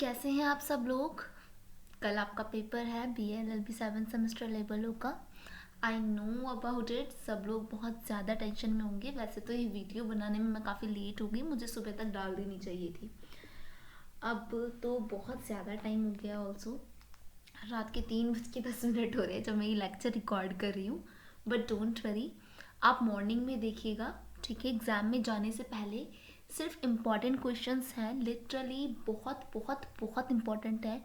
कैसे हैं आप सब लोग। कल आपका पेपर है BA-LLB 7 सेमेस्टर लेवलों का। I know about it. सब लोग बहुत ज़्यादा टेंशन में होंगे। वैसे तो ये वीडियो बनाने में मैं काफ़ी लेट हो गई, मुझे सुबह तक डाल देनी चाहिए थी। अब तो बहुत ज़्यादा टाइम हो गया। ऑल्सो रात के 3:10 हो रहे हैं जब मैं ये लेक्चर रिकॉर्ड कर रही हूँ। बट डोंट वरी, आप मॉर्निंग में देखिएगा, ठीक है। एग्ज़ाम में जाने से पहले सिर्फ इम्पॉर्टेंट क्वेश्चंस हैं, लिटरली बहुत बहुत बहुत इम्पॉर्टेंट है,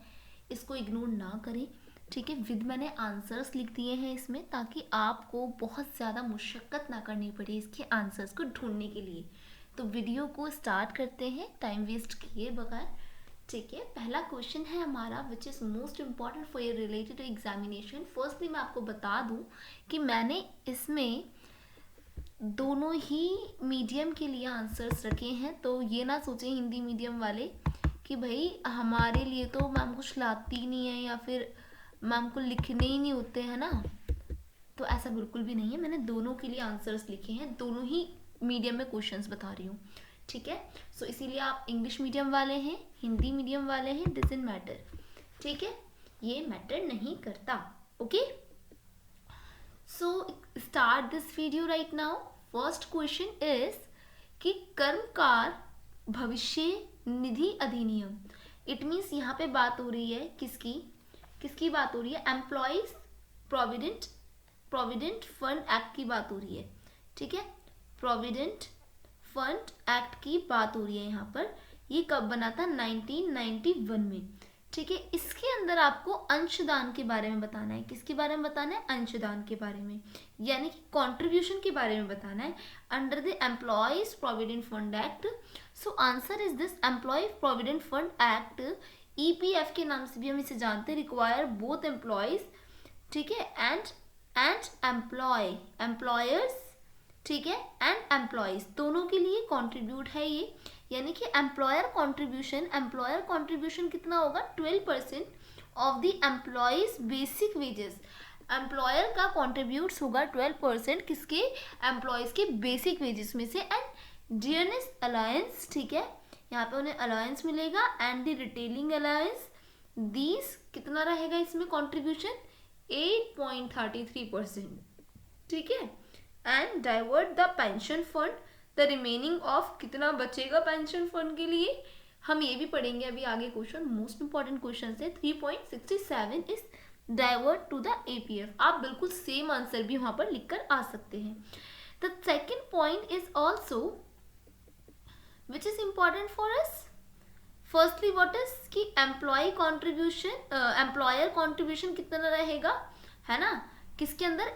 इसको इग्नोर ना करें, ठीक है। विद मैंने आंसर्स लिख दिए हैं इसमें, ताकि आपको बहुत ज़्यादा मुशक्क़त ना करनी पड़े इसके आंसर्स को ढूंढने के लिए। तो वीडियो को स्टार्ट करते हैं टाइम वेस्ट किए बगैर, ठीक है। पहला क्वेश्चन है हमारा which is most important for your related examination. Firstly मैं आपको बता दूं कि मैंने इसमें दोनों ही मीडियम के लिए आंसर्स रखे हैं, तो ये ना सोचें हिंदी मीडियम वाले कि भाई हमारे लिए तो मैम कुछ लाती नहीं है या फिर मैम को लिखने ही नहीं होते हैं ना, तो ऐसा बिल्कुल भी नहीं है। मैंने दोनों के लिए आंसर्स लिखे हैं, दोनों ही मीडियम में क्वेश्चंस बता रही हूँ, ठीक है। सो इसीलिए आप इंग्लिश मीडियम वाले हैं, हिंदी मीडियम वाले हैं, डजंट मैटर, ठीक है, ये मैटर नहीं करता। Okay, so start this video right now. First question is कि कर्मकार भविष्य निधि अधिनियम, इट मीन्स यहाँ पे बात हो रही है किसकी किसकी बात हो रही है, एम्प्लॉयज प्रोविडेंट फंड एक्ट की बात हो रही है, ठीक है। प्रोविडेंट फंड एक्ट की बात हो रही है यहाँ पर। ये कब बना था, 1991 में, ठीक है। इसके अंदर आपको अंशदान के बारे में बताना है। किसके बारे में बताना है, अंशदान के बारे में, यानी कि कंट्रीब्यूशन के बारे में बताना है under the employees provident fund act. So answer is this, employee provident fund act, EPF के नाम से भी हम इसे जानते हैं, रिक्वायर बोथ एम्प्लॉयज, ठीक है, एंड एम्प्लॉयर्स, ठीक है, एंड एम्प्लॉयज, दोनों के लिए कंट्रीब्यूट है ये। यानी कि एम्प्लॉयर कंट्रीब्यूशन कितना होगा, 12% of the employees basic wages. Employer का कॉन्ट्रीब्यूट्स होगा 12% किसके, एम्प्लॉयज के बेसिक वेजेस में से। एंड डियरनेस अलायंस, ठीक है, यहाँ पे उन्हें अलायंस मिलेगा, and the retailing allowance, these कितना रहेगा इसमें कॉन्ट्रीब्यूशन, 8.33%, ठीक है। And divert the pension fund, the remaining of, कितना बचेगा पेंशन फंड के लिए, हम ये भी पढ़ेंगे अभी आगे क्वेश्चन, मोस्ट इंपॉर्टेंट क्वेश्चन है। 3.67 is divert to the APF। आप बिल्कुल सेम आंसर भी वहां पर लिखकर आ सकते हैं। The second point is also which is important for us. Firstly what is कि एम्प्लॉय कॉन्ट्रीब्यूशन, एम्प्लॉयर कॉन्ट्रीब्यूशन कितना रहेगा, है ना, किसके अंदर,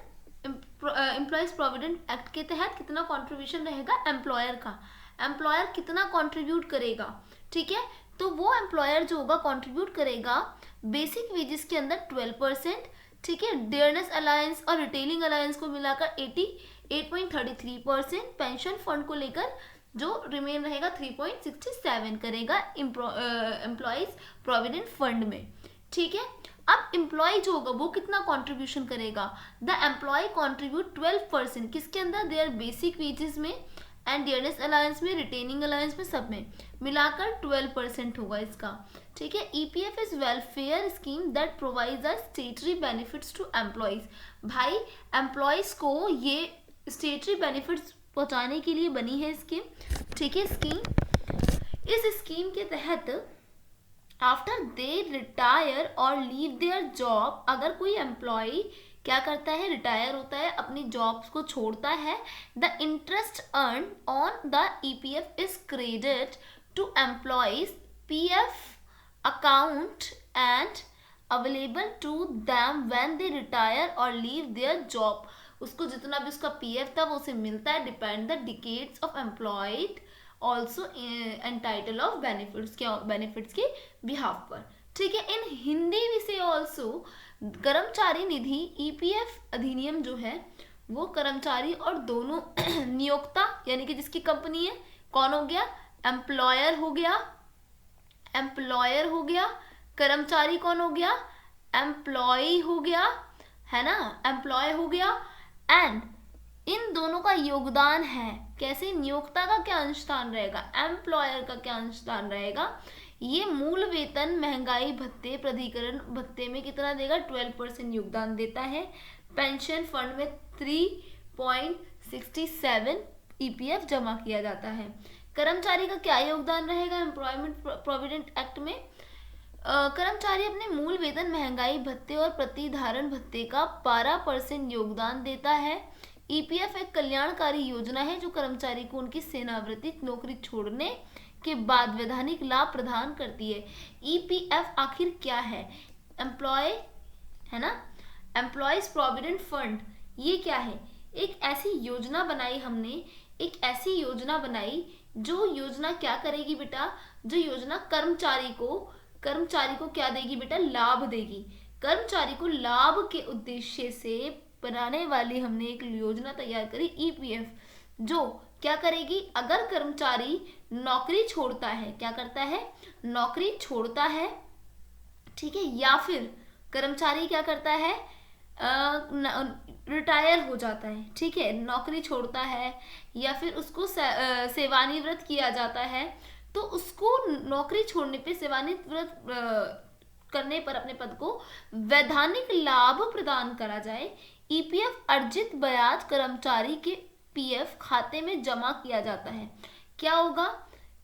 एम्प्लॉयज प्रोविडेंट एक्ट के तहत कितना कंट्रीब्यूशन रहेगा एम्प्लॉयर का, एम्प्लॉयर कितना कंट्रीब्यूट करेगा, ठीक है। तो वो एम्प्लॉयर जो होगा कंट्रीब्यूट करेगा बेसिक वेजेस के अंदर 12%, ठीक है। डियरनेस अलायंस और रिटेलिंग अलायंस को मिलाकर 8.33%, पेंशन फंड को लेकर जो रिमेन रहेगा 3.67 करेगा एम्प्लॉयज प्रोविडेंट फंड में, ठीक है। अब एम्प्लॉय जो होगा वो कितना कंट्रीब्यूशन करेगा, द एम्प्लॉय कंट्रीब्यूट 12% किसके अंदर, देयर बेसिक वेजेस में एंड डियरनेस अलायंस में, रिटेनिंग अलायंस में, सब में मिलाकर 12% होगा इसका, ठीक है। EPF is welfare scheme that provides a statutory benefits to employees. भाई एम्प्लॉयज को ये स्टेटरी बेनिफिट्स पहुंचाने के लिए बनी है स्कीम, ठीक है। इस स्कीम के तहत आफ्टर दे रिटायर और लीव देयर जॉब, अगर कोई एम्प्लॉय क्या करता है, रिटायर होता है, अपनी जॉब्स को छोड़ता है, the interest earn on the EPF is credit to employees PF account and available to them when they retire और लीव देयर जॉब। उसको जितना भी उसका PF था वो उसे मिलता है, depend the decades of employed also entitle of benefits के बिहाफ पर, ठीक है। इन हिंदी विषय ऑल्सो कर्मचारी निधि EPF अधिनियम जो है वो कर्मचारी और दोनों नियोक्ता, यानी कि जिसकी कंपनी है, कौन हो गया, एम्प्लॉयर हो गया, कर्मचारी कौन हो गया, एम्प्लॉय हो गया, है ना, एम्प्लॉय हो गया, एंड इन दोनों का योगदान है। कैसे, नियोक्ता का क्या अंशदान रहेगा, एम्प्लॉयर का क्या अंशदान रहेगा, ये मूल वेतन महंगाई भत्ते प्राधिकरण भत्ते में कितना देगा, 12% योगदान देता है। पेंशन फंड में 3.67 ईपीएफ जमा किया जाता है। कर्मचारी का क्या योगदान रहेगा एम्प्लॉयमेंट प्रोविडेंट एक्ट में? कर्मचारी अपने मूल वेतन महंगाई भत्ते और प्रतिधारण भत्ते का 12% योगदान देता है। ईपीएफ एक कल्याणकारी योजना है जो कर्मचारी को उनकी सेवानिवृत्ति नौकरी छोड़ने के बाद वैधानिक लाभ प्रदान करती है। ईपीएफ आखिर क्या है? एम्प्लॉय है ना, एम्प्लॉयज प्रोविडेंट फंड। ये क्या है? एक ऐसी योजना बनाई हमने, एक ऐसी योजना बनाई जो योजना क्या करेगी बेटा, जो योजना कर्मचारी को क्या देगी बेटा, लाभ देगी। कर्मचारी को लाभ के उद्देश्य से बनाने वाली हमने एक योजना तैयार करी ईपीएफ, जो क्या करेगी, अगर कर्मचारी नौकरी छोड़ता है, क्या करता है, नौकरी छोड़ता है, ठीक है, या फिर कर्मचारी क्या करता है, रिटायर हो जाता है, ठीक है, नौकरी छोड़ता है या फिर उसको सेवानिवृत्त किया जाता है, तो उसको नौकरी छोड़ने पे सेवानिवृत्त करने पर अपने पद को वैधानिक लाभ प्रदान करा जाए। ईपीएफ अर्जित ब्याज कर्मचारी के पीएफ खाते में जमा किया जाता है। क्या होगा,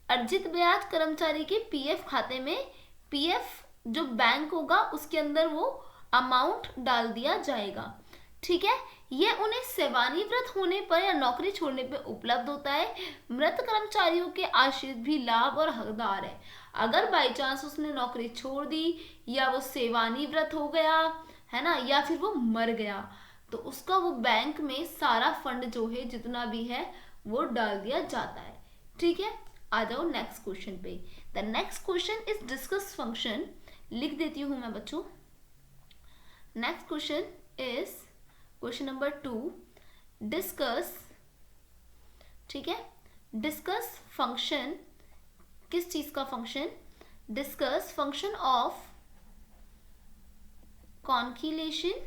अर्जित ब्याज कर्मचारी के पीएफ खाते में, पीएफ जो बैंक होगा उसके अंदर वो अमाउंट डाल दिया जाएगा, ठीक है। ये उन्हें सेवानिवृत्त होने पर या नौकरी छोड़ने पर उपलब्ध होता है। मृत कर्मचारियों के आश्रित भी लाभ और हकदार है। अगर बाई चांस उसने नौकरी छोड़ दी या वो सेवानिवृत्त हो गया है ना, या फिर वो मर गया, तो उसका वो बैंक में सारा फंड जो है जितना भी है वो डाल दिया जाता है, ठीक है। आ जाओ नेक्स्ट क्वेश्चन पे। The next question is discuss function. लिख देती हूँ मैं बच्चों। Next question is question number 2, discuss, ठीक है। डिस्कस फंक्शन, किस चीज का function? Discuss function of conciliation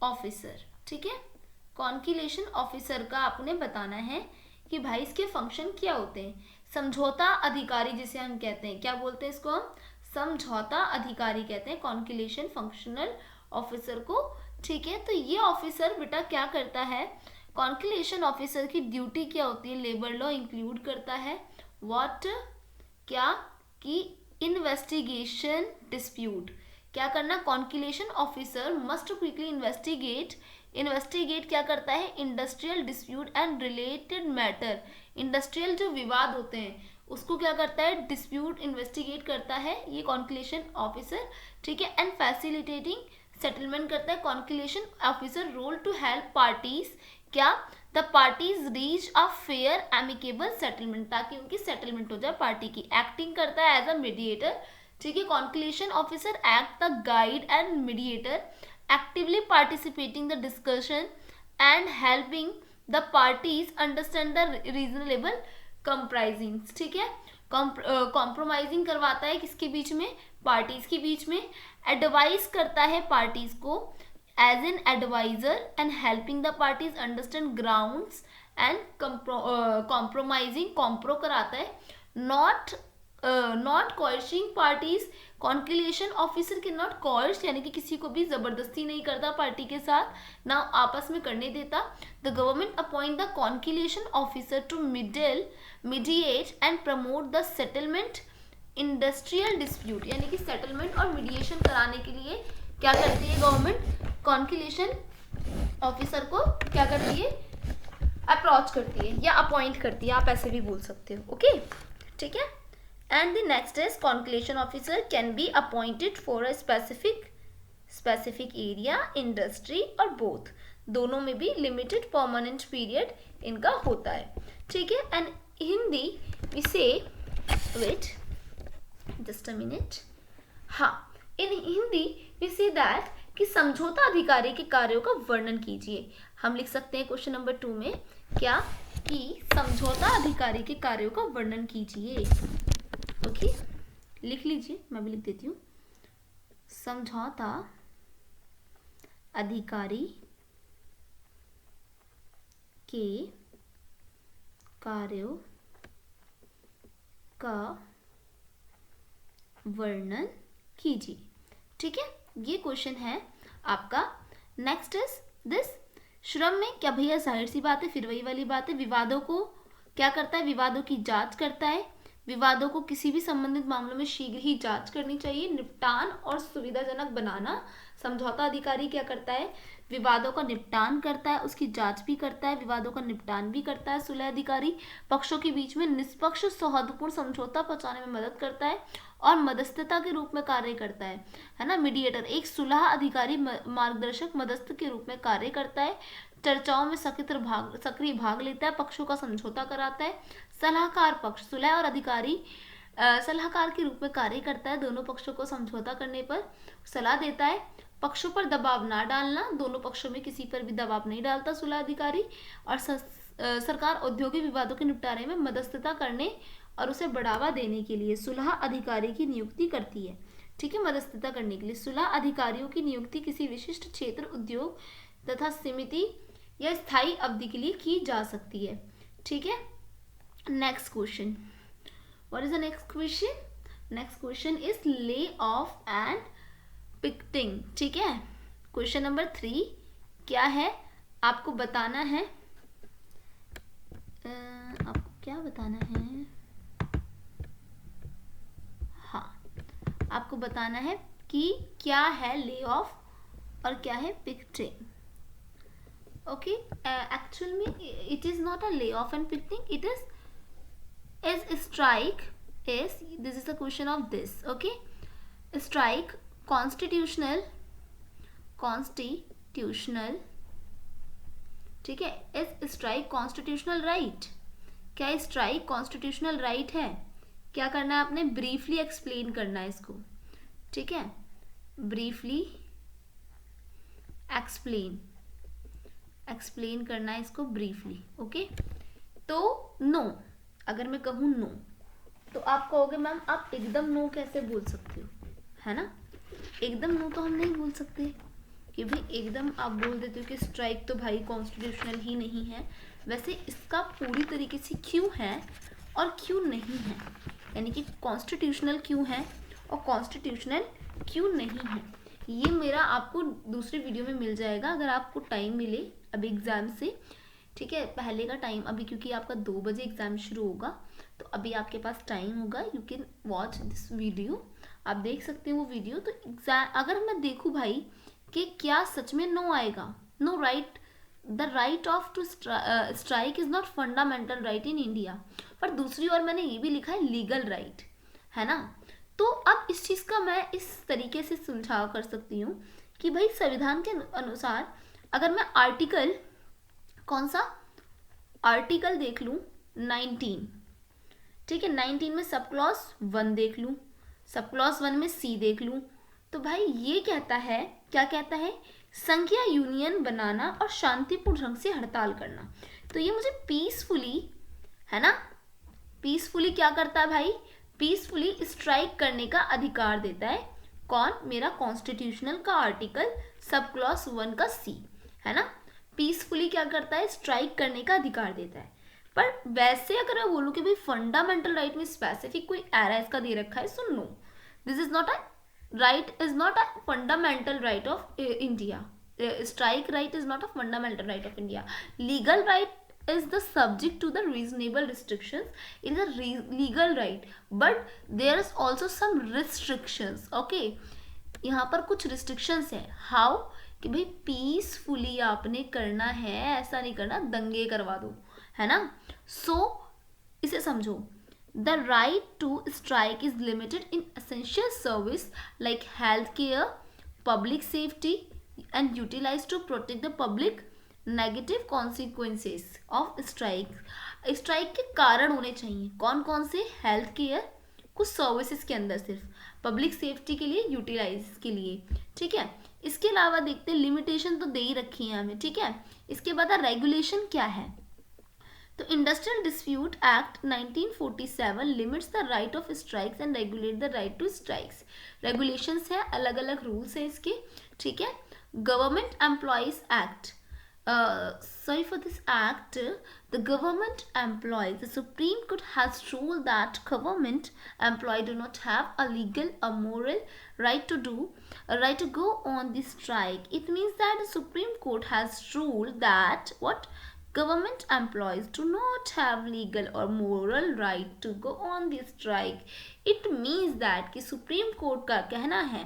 officer, ठीक है। कॉन्किलेशन ऑफिसर का आपने बताना है कि भाई इसके फंक्शन क्या होते हैं। समझौता अधिकारी जिसे हम कहते हैं, क्या बोलते हैं इसको हम? समझौता अधिकारी कहते हैं कॉन्किलेशन फंक्शनल ऑफिसर को, ठीक है। तो ये ऑफिसर बेटा क्या करता है, कॉन्किलेशन ऑफिसर की ड्यूटी क्या होती है, लेबर लॉ इंक्लूड करता है। व्हाट, क्या कि इन्वेस्टिगेशन डिस्प्यूट, क्या करना, कॉन्किलेशन ऑफिसर मस्ट क्विकली इन्वेस्टिगेट क्या करता है, industrial dispute and related matter. Industrial जो विवाद होते हैं उसको क्या करता है, डिस्प्यूट इन्वेस्टिगेट करता है ये कॉन्किलेशन ऑफिसर, ठीक है। एंड फैसिलिटेटिंग सेटलमेंट करता है conciliation officer. Role to help parties, क्या, the parties reach a fair amicable settlement, ताकि उनकी सेटलमेंट हो जाए पार्टी की। एक्टिंग करता है एज अ मीडिएटर, ठीक है। Conciliation officer act the guide and mediator, actively participating the discussion and helping the parties understand the reasonable compromising, ठीक है। कॉम्प्रोमाइजिंग करवाता है किसके बीच में, पार्टीज के बीच में। एडवाइस करता है पार्टीज को as an adviser and helping the parties understand grounds and compromising, कॉम्प्रो कराता है। Not coercing parties, conciliation officer के नॉट कॉयश यानी कि किसी को भी जबरदस्ती नहीं करता पार्टी के साथ, ना आपस में करने देता। The government appoint the conciliation officer to mediate and promote the settlement industrial dispute, यानी कि सेटलमेंट और मीडिएशन कराने के लिए क्या करती है गवर्नमेंट, कॉन्किलेशन ऑफिसर को क्या करती है, अप्रोच करती है या अपॉइंट करती है, आप ऐसे भी बोल सकते हो, ओके, ठीक है। And the next is conciliation officer can be appointed for a specific area, industry और both, दोनों में भी limited permanent period इनका होता है, ठीक है। And Hindi we say, wait just a minute, हाँ, in Hindi we say that कि समझौता अधिकारी के कार्यों का वर्णन कीजिए। हम लिख सकते हैं क्वेश्चन नंबर 2 में क्या, कि समझौता अधिकारी के कार्यों का वर्णन कीजिए, ओके, लिख लीजिए, मैं भी लिख देती हूँ। समझौता अधिकारी के कार्यों का वर्णन कीजिए। ठीक है, ये क्वेश्चन है आपका। नेक्स्ट इज दिस, श्रम में क्या भैया, जाहिर सी बात है, फिर वही वाली बात है, विवादों को क्या करता है, विवादों की जांच करता है। विवादों को किसी भी संबंधित मामलों में शीघ्र ही जांच करनी चाहिए, निपटान और सुविधाजनक बनाना। समझौता अधिकारी क्या करता है, विवादों का निपटान करता है, उसकी जांच भी करता है, विवादों का निपटान भी करता है। सुलह अधिकारी पक्षों के बीच में निष्पक्ष सौहार्दपूर्ण समझौता पहुंचाने में मदद करता है और मध्यस्थता के रूप में कार्य करता है ना। मीडिएटर, एक सुलह अधिकारी मार्गदर्शक मध्यस्थ के रूप में कार्य करता है, चर्चाओं में सक्रिय भाग लेता है, पक्षों का समझौता कराता है। सलाहकार पक्ष, सुलह और अधिकारी सलाहकार के रूप में कार्य करता है, दोनों पक्षों को समझौता करने पर सलाह देता है। पक्षों पर दबाव ना डालना, दोनों पक्षों में किसी पर भी दबाव नहीं डालता सुलह अधिकारी। और सरकार औद्योगिक विवादों के निपटारे में मध्यस्थता करने और उसे बढ़ावा देने के लिए सुलह अधिकारी की नियुक्ति करती है। ठीक है, मध्यस्थता करने के लिए सुलह अधिकारियों की नियुक्ति किसी विशिष्ट क्षेत्र, उद्योग तथा समिति या स्थायी अवधि के लिए की जा सकती है। ठीक है, next question, what is the next question? Next question is ले ऑफ एंड पिकेटिंग। ठीक है, क्वेश्चन नंबर 3 क्या है, आपको बताना है, आपको क्या बताना है, हाँ, आपको बताना है कि क्या है ले ऑफ और क्या है पिकेटिंग। ओके, एक्चुअल में इट इज नॉट अ ले off and picketing, it is strike is, this is the question of this. Okay, strike constitutional, ठीक है, is strike constitutional right? क्या strike constitutional right है? क्या करना है आपने, ब्रीफली एक्सप्लेन करना है इसको। ठीक है, ब्रीफली एक्सप्लेन करना है इसको ब्रीफली। ओके, तो नो, अगर मैं कहूँ नो तो आप कहोगे मैम आप एकदम नो कैसे बोल सकते हो, है ना। एकदम नो तो हम नहीं बोल सकते कि भाई एकदम आप बोल देते हो कि स्ट्राइक तो भाई कॉन्स्टिट्यूशनल ही नहीं है। वैसे इसका पूरी तरीके से क्यों है और क्यों नहीं है, यानी कि कॉन्स्टिट्यूशनल क्यों है और कॉन्स्टिट्यूशनल क्यों नहीं है, ये मेरा आपको दूसरे वीडियो में मिल जाएगा अगर आपको टाइम मिले अभी एग्ज़ाम से। ठीक है, पहले का टाइम अभी, क्योंकि आपका 2 बजे एग्ज़ाम शुरू होगा तो अभी आपके पास टाइम होगा, you can watch this video, आप देख सकते हैं वो वीडियो। तो एग्जाम अगर मैं देखूँ भाई कि क्या सच में नो आएगा, no right, the right of to strike is not fundamental right in India, पर दूसरी ओर मैंने ये भी लिखा है लीगल राइट, है ना। तो अब इस चीज़ का मैं इस तरीके से सुझाव कर सकती हूँ कि भाई संविधान के अनुसार अगर मैं आर्टिकल, कौन सा आर्टिकल देख लूँ 19, ठीक है, 19 में सब क्लॉज 1 देख लूँ, सब क्लॉज 1 में सी देख लूँ, तो भाई ये कहता है, क्या कहता है, संघ या यूनियन बनाना और शांतिपूर्ण ढंग से हड़ताल करना। तो ये मुझे पीसफुली, है ना, पीसफुली क्या करता है भाई, पीसफुली स्ट्राइक करने का अधिकार देता है। कौन, मेरा कॉन्स्टिट्यूशनल का आर्टिकल सब क्लॉज 1 का सी, है ना, पीसफुली क्या करता है, स्ट्राइक करने का अधिकार देता है। पर वैसे अगर मैं बोलूँ कि भाई फंडामेंटल राइट में स्पेसिफिक कोई एरा इसका दे रखा है, so no, this is not a right, is not a fundamental right of India. Strike right is not a fundamental right of India. Legal right is the subject to the reasonable restrictions, it is a legal right, but there is also some restrictions. okay, यहाँ पर कुछ restrictions है, how, कि भाई peacefully आपने करना है, ऐसा नहीं करना दंगे करवा दो, है ना। सो इसे समझो, the right to strike is limited in essential service like health care, public safety and utilise to protect the public negative consequences of strike. Strike के कारण होने चाहिए, कौन कौन से, हेल्थ केयर, कुछ सर्विसेज के अंदर सिर्फ, पब्लिक सेफ्टी के लिए, यूटिलाइज के लिए। ठीक है, इसके अलावा देखते हैं, लिमिटेशन तो दे ही रखी है हमें। ठीक है, इसके बाद रेगुलेशन क्या है, तो industrial dispute act 1947 limits the right of strikes and regulate the right to strikes. Regulations है, अलग अलग रूल्स हैं इसके। ठीक है, government employees act, sorry for this act, The government employees, the Supreme Court has ruled that government employees do not have a legal or moral right to go on the strike. It means that the Supreme Court has ruled that what? Government employees do not have legal or moral right to go on the strike. It means that कि supreme court का कहना है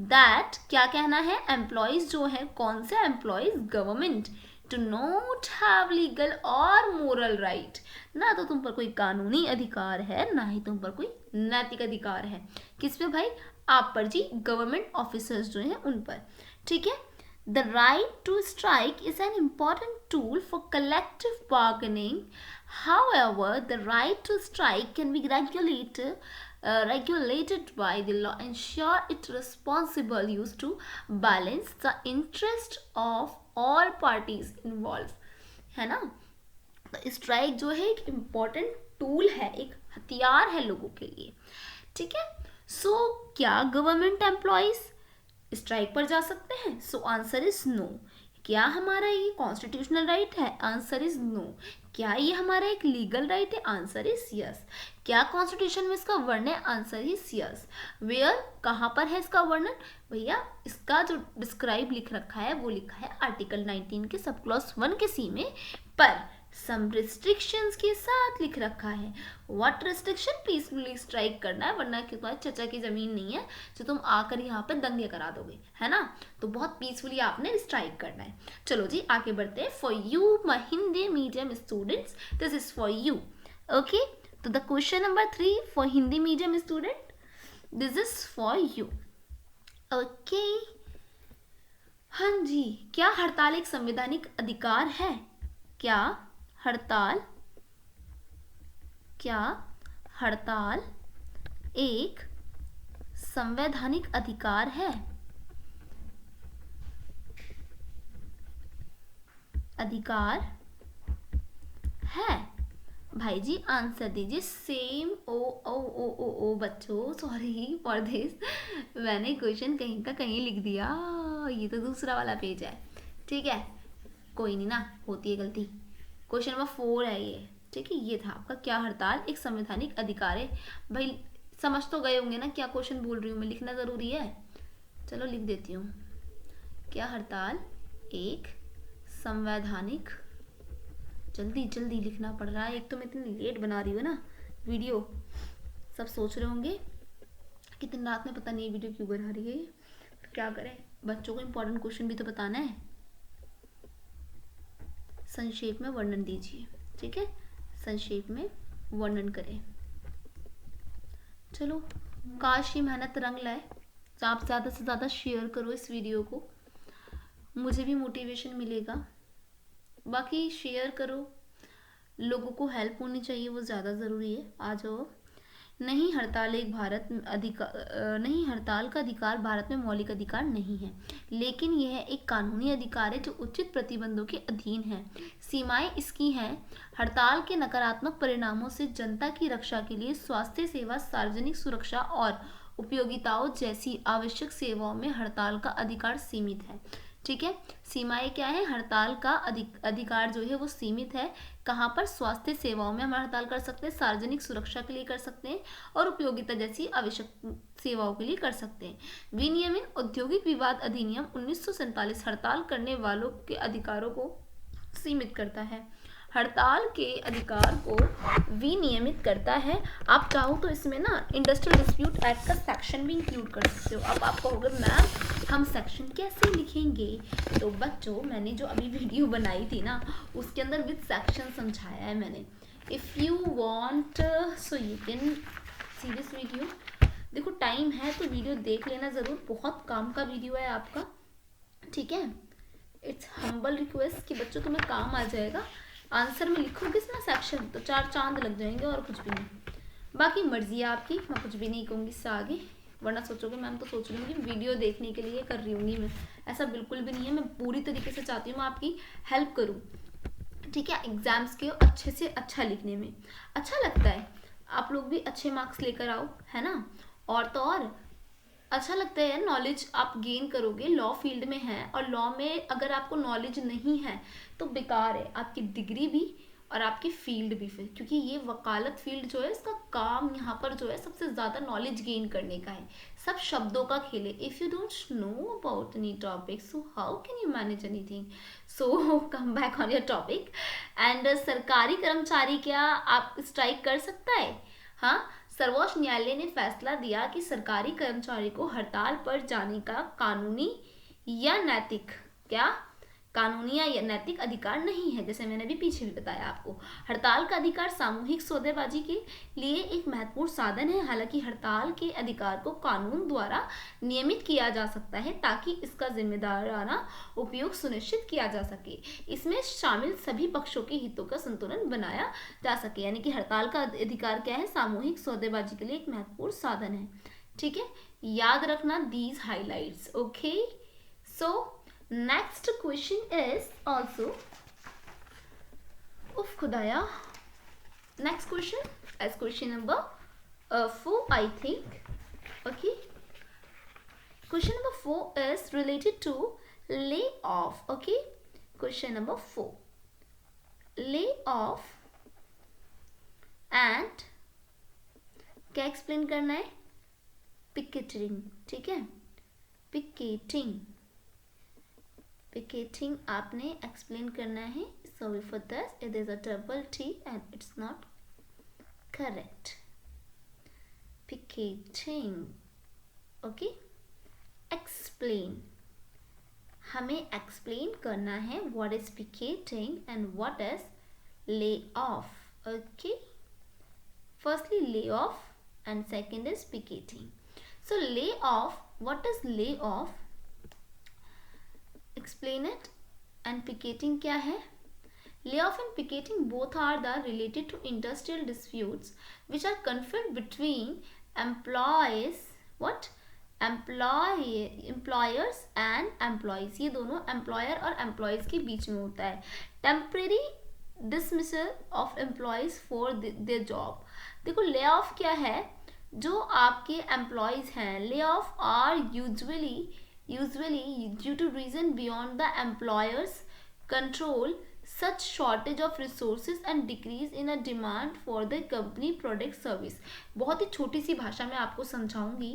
that क्या कहना है? Employees जो है, कौन से employees? Government to not have legal और मोरल राइट, ना तो तुम पर कोई कानूनी अधिकार है, ना ही तुम पर कोई नैतिक अधिकार है। किस पे भाई? आप पर जी, गवर्नमेंट ऑफिसर्स जो हैं उन पर। ठीक है। The right to strike is an important tool for collective bargaining. However, the right to strike can be regulated by the law, ensure its responsible use to balance the interest of all parties involved. है ना? तो strike जो है एक important tool है, एक हथियार है लोगों के लिए। ठीक है। सो क्या गवर्नमेंट एम्प्लॉइज स्ट्राइक पर जा सकते हैं? So answer is no. क्या हमारा ये कॉन्स्टिट्यूशनल राइट है? Answer is no. क्या ये हमारा एक लीगल राइट है? Answer is yes. क्या कॉन्स्टिट्यूशन में इसका वर्णन है? Answer is yes. वेयर, कहाँ पर है इसका वर्णन? भैया इसका जो डिस्क्राइब लिख रखा है वो लिखा है आर्टिकल 19 के सब क्लॉज 1 के सी में, पर सम रिस्ट्रिक्शंस के साथ लिख रखा है। What restriction? पीसफुली स्ट्राइक करना है, वरना कि तुम्हारी चचा की जमीन नहीं है जो तुम आकर यहाँ पे दंगे करा दोगे, है ना? तो बहुत पीसफुली आपने स्ट्राइक करना है। चलो जी आगे बढ़ते हैं। For you my Hindi medium students, this is for you. Okay, तो the question number 3 for Hindi medium student, this is for you. Okay, हाँ जी, क्या हड़ताल एक संवैधानिक अधिकार है? क्या हड़ताल एक संवैधानिक अधिकार है? अधिकार है भाई जी, आंसर दीजिए। सेम ओ ओ ओ ओ ओ बच्चों, सॉरी फॉर दिस, मैंने क्वेश्चन कहीं का कहीं लिख दिया, ये तो दूसरा वाला पेज है। ठीक है, कोई नहीं ना, होती है गलती। क्वेश्चन नंबर 4 है ये। ठीक है, ये था आपका, क्या हड़ताल एक संवैधानिक अधिकार है? भाई समझ तो गए होंगे ना क्या क्वेश्चन बोल रही हूँ मैं, लिखना ज़रूरी है। चलो लिख देती हूँ, क्या हड़ताल एक संवैधानिक, जल्दी जल्दी लिखना पड़ रहा है, एक तो मैं इतनी लेट बना रही हूँ ना वीडियो। सब सोच रहे होंगे कि दिन रात में पता नहीं वीडियो क्यों बना रही है, तो क्या करें, बच्चों को इम्पोर्टेंट क्वेश्चन भी तो बताना है। संक्षेप में वर्णन दीजिए। ठीक है, संक्षेप में वर्णन करें। चलो, काश ये मेहनत रंग लाए। तो आप ज़्यादा से ज़्यादा शेयर करो इस वीडियो को, मुझे भी मोटिवेशन मिलेगा। बाकी शेयर करो, लोगों को हेल्प होनी चाहिए, वो ज़्यादा ज़रूरी है। आ जाओ। नहीं, हड़ताल का अधिकार भारत में मौलिक अधिकार नहीं है, लेकिन यह एक कानूनी अधिकार है जो उचित प्रतिबंधों के अधीन है। सीमाएं इसकी हैं, हड़ताल के नकारात्मक परिणामों से जनता की रक्षा के लिए स्वास्थ्य सेवा, सार्वजनिक सुरक्षा और उपयोगिताओं जैसी आवश्यक सेवाओं में हड़ताल का अधिकार सीमित है। ठीक है, सीमाएं क्या है? हड़ताल का अधिकार जो है वो सीमित है। कहाँ पर? स्वास्थ्य सेवाओं में हम हड़ताल कर सकते हैं, सार्वजनिक सुरक्षा के लिए कर सकते हैं, और उपयोगिता जैसी आवश्यक सेवाओं के लिए कर सकते हैं। विनियमन औद्योगिक विवाद अधिनियम 1947 हड़ताल करने वालों के अधिकारों को सीमित करता है, हड़ताल के अधिकार को विनियमित करता है। आप चाहो तो इसमें ना इंडस्ट्रियल डिस्प्यूट एक्ट का सेक्शन भी इंक्लूड कर सकते हो। अब आप कहोगे मैम हम सेक्शन कैसे लिखेंगे? तो बच्चों, मैंने जो अभी वीडियो बनाई थी ना, उसके अंदर विद सेक्शन समझाया है मैंने। If you want so you can see this video. देखो टाइम है तो वीडियो देख लेना ज़रूर, बहुत काम का वीडियो है आपका। ठीक है, इट्स हम्बल रिक्वेस्ट कि बच्चों तुम्हें काम आ जाएगा। आंसर में लिखोगे ना सेक्शन, तो 4 चांद लग जाएंगे और कुछ भी नहीं। बाकी मर्जी है आपकी, मैं कुछ भी नहीं कहूँगी इससे आगे, वरना सोचोगे मैम तो सोच रही हूँ कि वीडियो देखने के लिए कर रही हूँगी मैं। ऐसा बिल्कुल भी नहीं है, मैं पूरी तरीके से चाहती हूँ मैं आपकी हेल्प करूँ। ठीक है, एग्जाम्स के अच्छे से अच्छा लिखने में अच्छा लगता है, आप लोग भी अच्छे मार्क्स लेकर आओ, है ना? और तो और अच्छा लगता है, नॉलेज आप गेन करोगे। लॉ फील्ड में है, और लॉ में अगर आपको नॉलेज नहीं है तो बेकार है, आपकी डिग्री भी और आपकी फील्ड भी फिर, क्योंकि ये वकालत फील्ड जो है इसका काम यहाँ पर जो है सबसे ज़्यादा नॉलेज गेन करने का है, सब शब्दों का खेल है. If you don't know about any topic so how can you manage anything. So come back on your topic. And सरकारी कर्मचारी क्या आप स्ट्राइक कर सकता है? हाँ, सर्वोच्च न्यायालय ने फैसला दिया कि सरकारी कर्मचारी को हड़ताल पर जाने का कानूनी या नैतिक या नैतिक अधिकार नहीं है. जैसे मैंने अभी पीछे भी बताया आपको, हड़ताल का अधिकार सामूहिक सौदेबाजी के लिए एक महत्वपूर्ण साधन है. हालांकि हड़ताल के अधिकार को कानून द्वारा नियमित किया जा सकता है ताकि इसका जिम्मेदाराना उपयोग सुनिश्चित किया जा सके. इसमें शामिल सभी पक्षों के हितों का संतुलन बनाया जा सके. यानी कि हड़ताल का अधिकार क्या है? सामूहिक सौदेबाजी के लिए एक महत्वपूर्ण साधन है. ठीक है, याद रखना these highlights. Okay, so next question is also उफ खुदाया. next question as question number 4 I think. Okay, question number 4 is related to layoff. Okay, question number 4, layoff and क्या एक्सप्लेन करना है? पिकेटिंग. ठीक है, पिकेटिंग आपने एक्सप्लेन करना है. Sorry for this, it is a double T and it's not correct. Picketing. Okay, explain. हमें explain करना है what is picketing and what is lay off. Okay, firstly ले off and second is picketing. So lay off, what is lay off? Explain it. And picketing क्या है? Layoff and picketing both are the related to industrial disputes which are conflict between employees, employers and employees. ये दोनों employer और employees के बीच में होता है. Temporary dismissal of employees for their job. देखो layoff क्या है? जो आपके employees हैं, layoff are usually due to reason beyond the employer's control, such shortage of resources and decrease in a demand for the company product service. बहुत ही छोटी सी भाषा में आपको समझाऊंगी.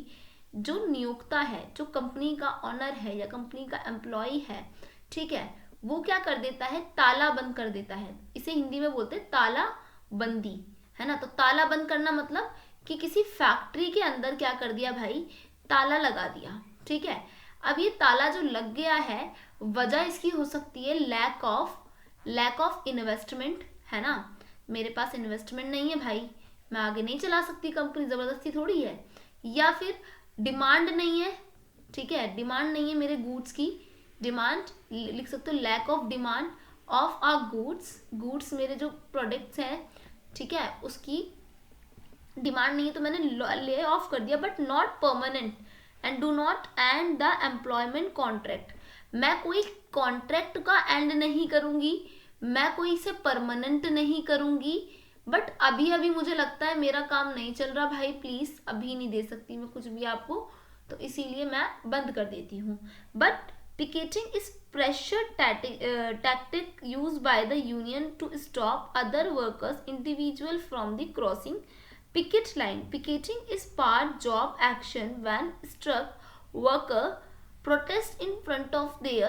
जो नियोक्ता है, जो कंपनी का ऑनर है या कंपनी का एम्प्लॉय है, ठीक है, वो क्या कर देता है? ताला बंद कर देता है. इसे हिंदी में बोलते हैं ताला बंदी, है ना. तो ताला बंद करना मतलब कि किसी फैक्ट्री के अंदर क्या कर दिया भाई? ताला लगा दिया. ठीक है, अब ये ताला जो लग गया है, वजह इसकी हो सकती है लैक ऑफ इन्वेस्टमेंट, है ना. मेरे पास इन्वेस्टमेंट नहीं है भाई, मैं आगे नहीं चला सकती कंपनी, ज़बरदस्ती थोड़ी है. या फिर डिमांड नहीं है. ठीक है, डिमांड नहीं है मेरे गुड्स की. डिमांड लिख सकते हो, lack of demand of our goods मेरे जो प्रोडक्ट्स हैं, ठीक है, उसकी डिमांड नहीं है, तो मैंने ले ऑफ कर दिया. But not permanent and do not and the employment contract. मैं कोई कॉन्ट्रैक्ट का एंड नहीं करूंगी, मैं कोई इसे परमानेंट नहीं करूंगी. बट अभी मुझे लगता है मेरा काम नहीं चल रहा भाई, प्लीज अभी नहीं दे सकती मैं कुछ भी आपको, तो इसीलिए मैं बंद कर देती हूँ. But picketing is pressure tactic use by the union to stop other workers individual from the crossing picket line. Picketing is part job action when struck worker protest in front of their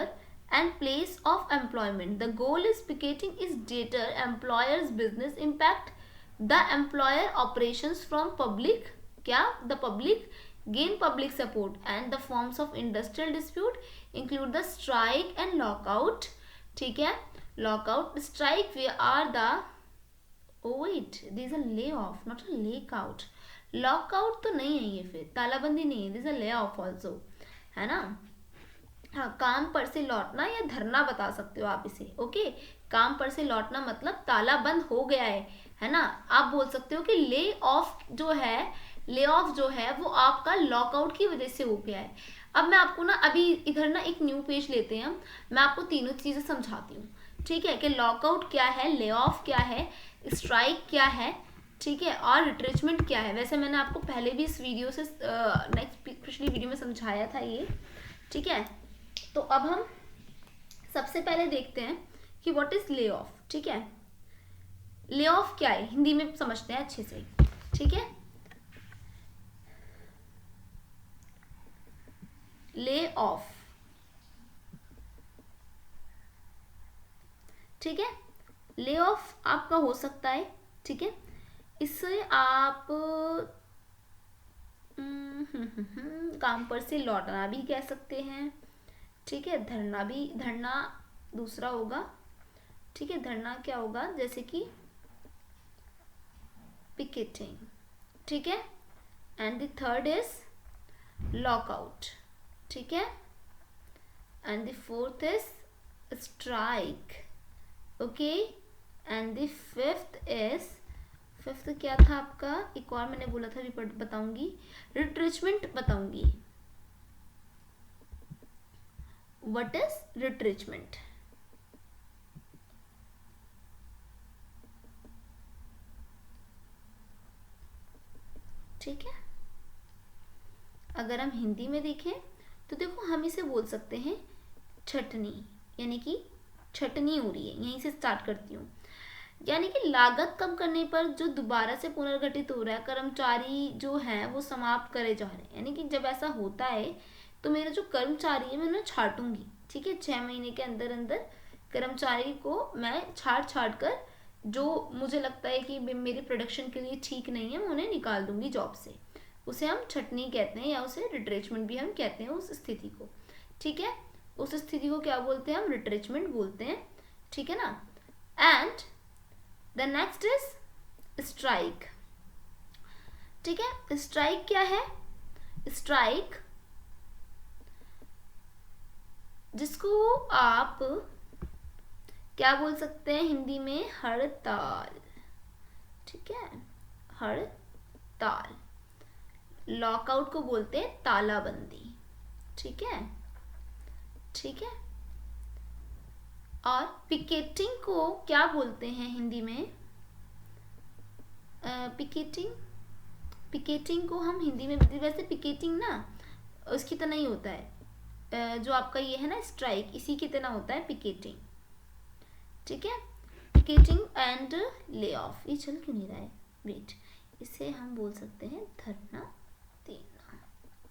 and place of employment. The goal is picketing is deter employer's business impact the employer operations from public the public gain public support. And the forms of industrial dispute include the strike and lockout. ठीक है, lockout, strike we are the oh wait, there is a layoff, not a lakeout. lockout तो नहीं है ये, फिर तालाबंदी नहीं है, there is a layoff also, है ना. हाँ, काम पर से लौटना या धरना बता सकते हो आप इसे. ओके, काम पर से लौटना मतलब ताला बंद हो गया है ना. आप बोल सकते हो कि ले ऑफ जो है वो आपका लॉकआउट की वजह से हो गया है. अब मैं आपको ना अभी इधर ना एक न्यू पेज लेते हैं, मैं आपको तीनों चीजें समझाती हूँ. ठीक है, कि लॉकआउट क्या है, ले ऑफ क्या है, स्ट्राइक क्या है, ठीक है, और रिट्रेचमेंट क्या है. वैसे मैंने आपको पहले भी इस वीडियो से पिछली वीडियो में समझाया था ये. ठीक है, तो अब हम सबसे पहले देखते हैं कि व्हाट इज ले ऑफ. ठीक है, ले ऑफ क्या है हिंदी में समझते हैं अच्छे से, ठीक है। ले ऑफ, ठीक है। ले ऑफ आपका हो सकता है, ठीक है। इससे आप काम पर से लौटना भी कह सकते हैं, ठीक है। धरना दूसरा होगा, ठीक है। धरना क्या होगा, जैसे कि पिकेटिंग, ठीक है। And the third is lockout, ठीक है। And the fourth is strike, okay. And the fifth क्या था आपका, एक और मैंने बोला था, अभी बताऊंगी, रिट्रेचमेंट बताऊंगी। व्हाट इज रिट्रेचमेंट, ठीक है। अगर हम हिंदी में देखें तो देखो हम इसे बोल सकते हैं छटनी, यानी कि छटनी हो रही है, यहीं से स्टार्ट करती हूँ। यानी कि लागत कम करने पर जो दोबारा से पुनर्गठित हो रहा है, कर्मचारी जो हैं वो समाप्त करे जा रहे हैं। यानी कि जब ऐसा होता है तो मेरा जो कर्मचारी है मैं उन्हें छाटूंगी, ठीक है। 6 महीने के अंदर अंदर कर्मचारी को मैं छाट कर जो मुझे लगता है कि मेरे प्रोडक्शन के लिए ठीक नहीं है, मैं उन्हें निकाल दूंगी जॉब से। उसे हम छटनी कहते हैं, या उसे रिट्रेचमेंट भी हम कहते हैं उस स्थिति को, ठीक है। उस स्थिति को क्या बोलते हैं, हम रिट्रेचमेंट बोलते हैं, ठीक है ना। And the next is strike, ठीक है। स्ट्राइक क्या है, स्ट्राइक जिसको आप क्या बोल सकते हैं हिंदी में, हड़ताल, ठीक है, हड़ताल। लॉकआउट को बोलते हैं तालाबंदी, ठीक है, ठीक है। और पिकेटिंग को क्या बोलते हैं हिंदी में, पिकेटिंग को हम हिंदी में, वैसे पिकेटिंग ना उसकी तरह नहीं होता है, जो आपका ये है ना स्ट्राइक, इसी की तरह होता है पिकेटिंग, ठीक है। पिकेटिंग एंड ले ऑफ, ये चल क्यों नहीं रहा है, वेट, इसे हम बोल सकते हैं धरना देना,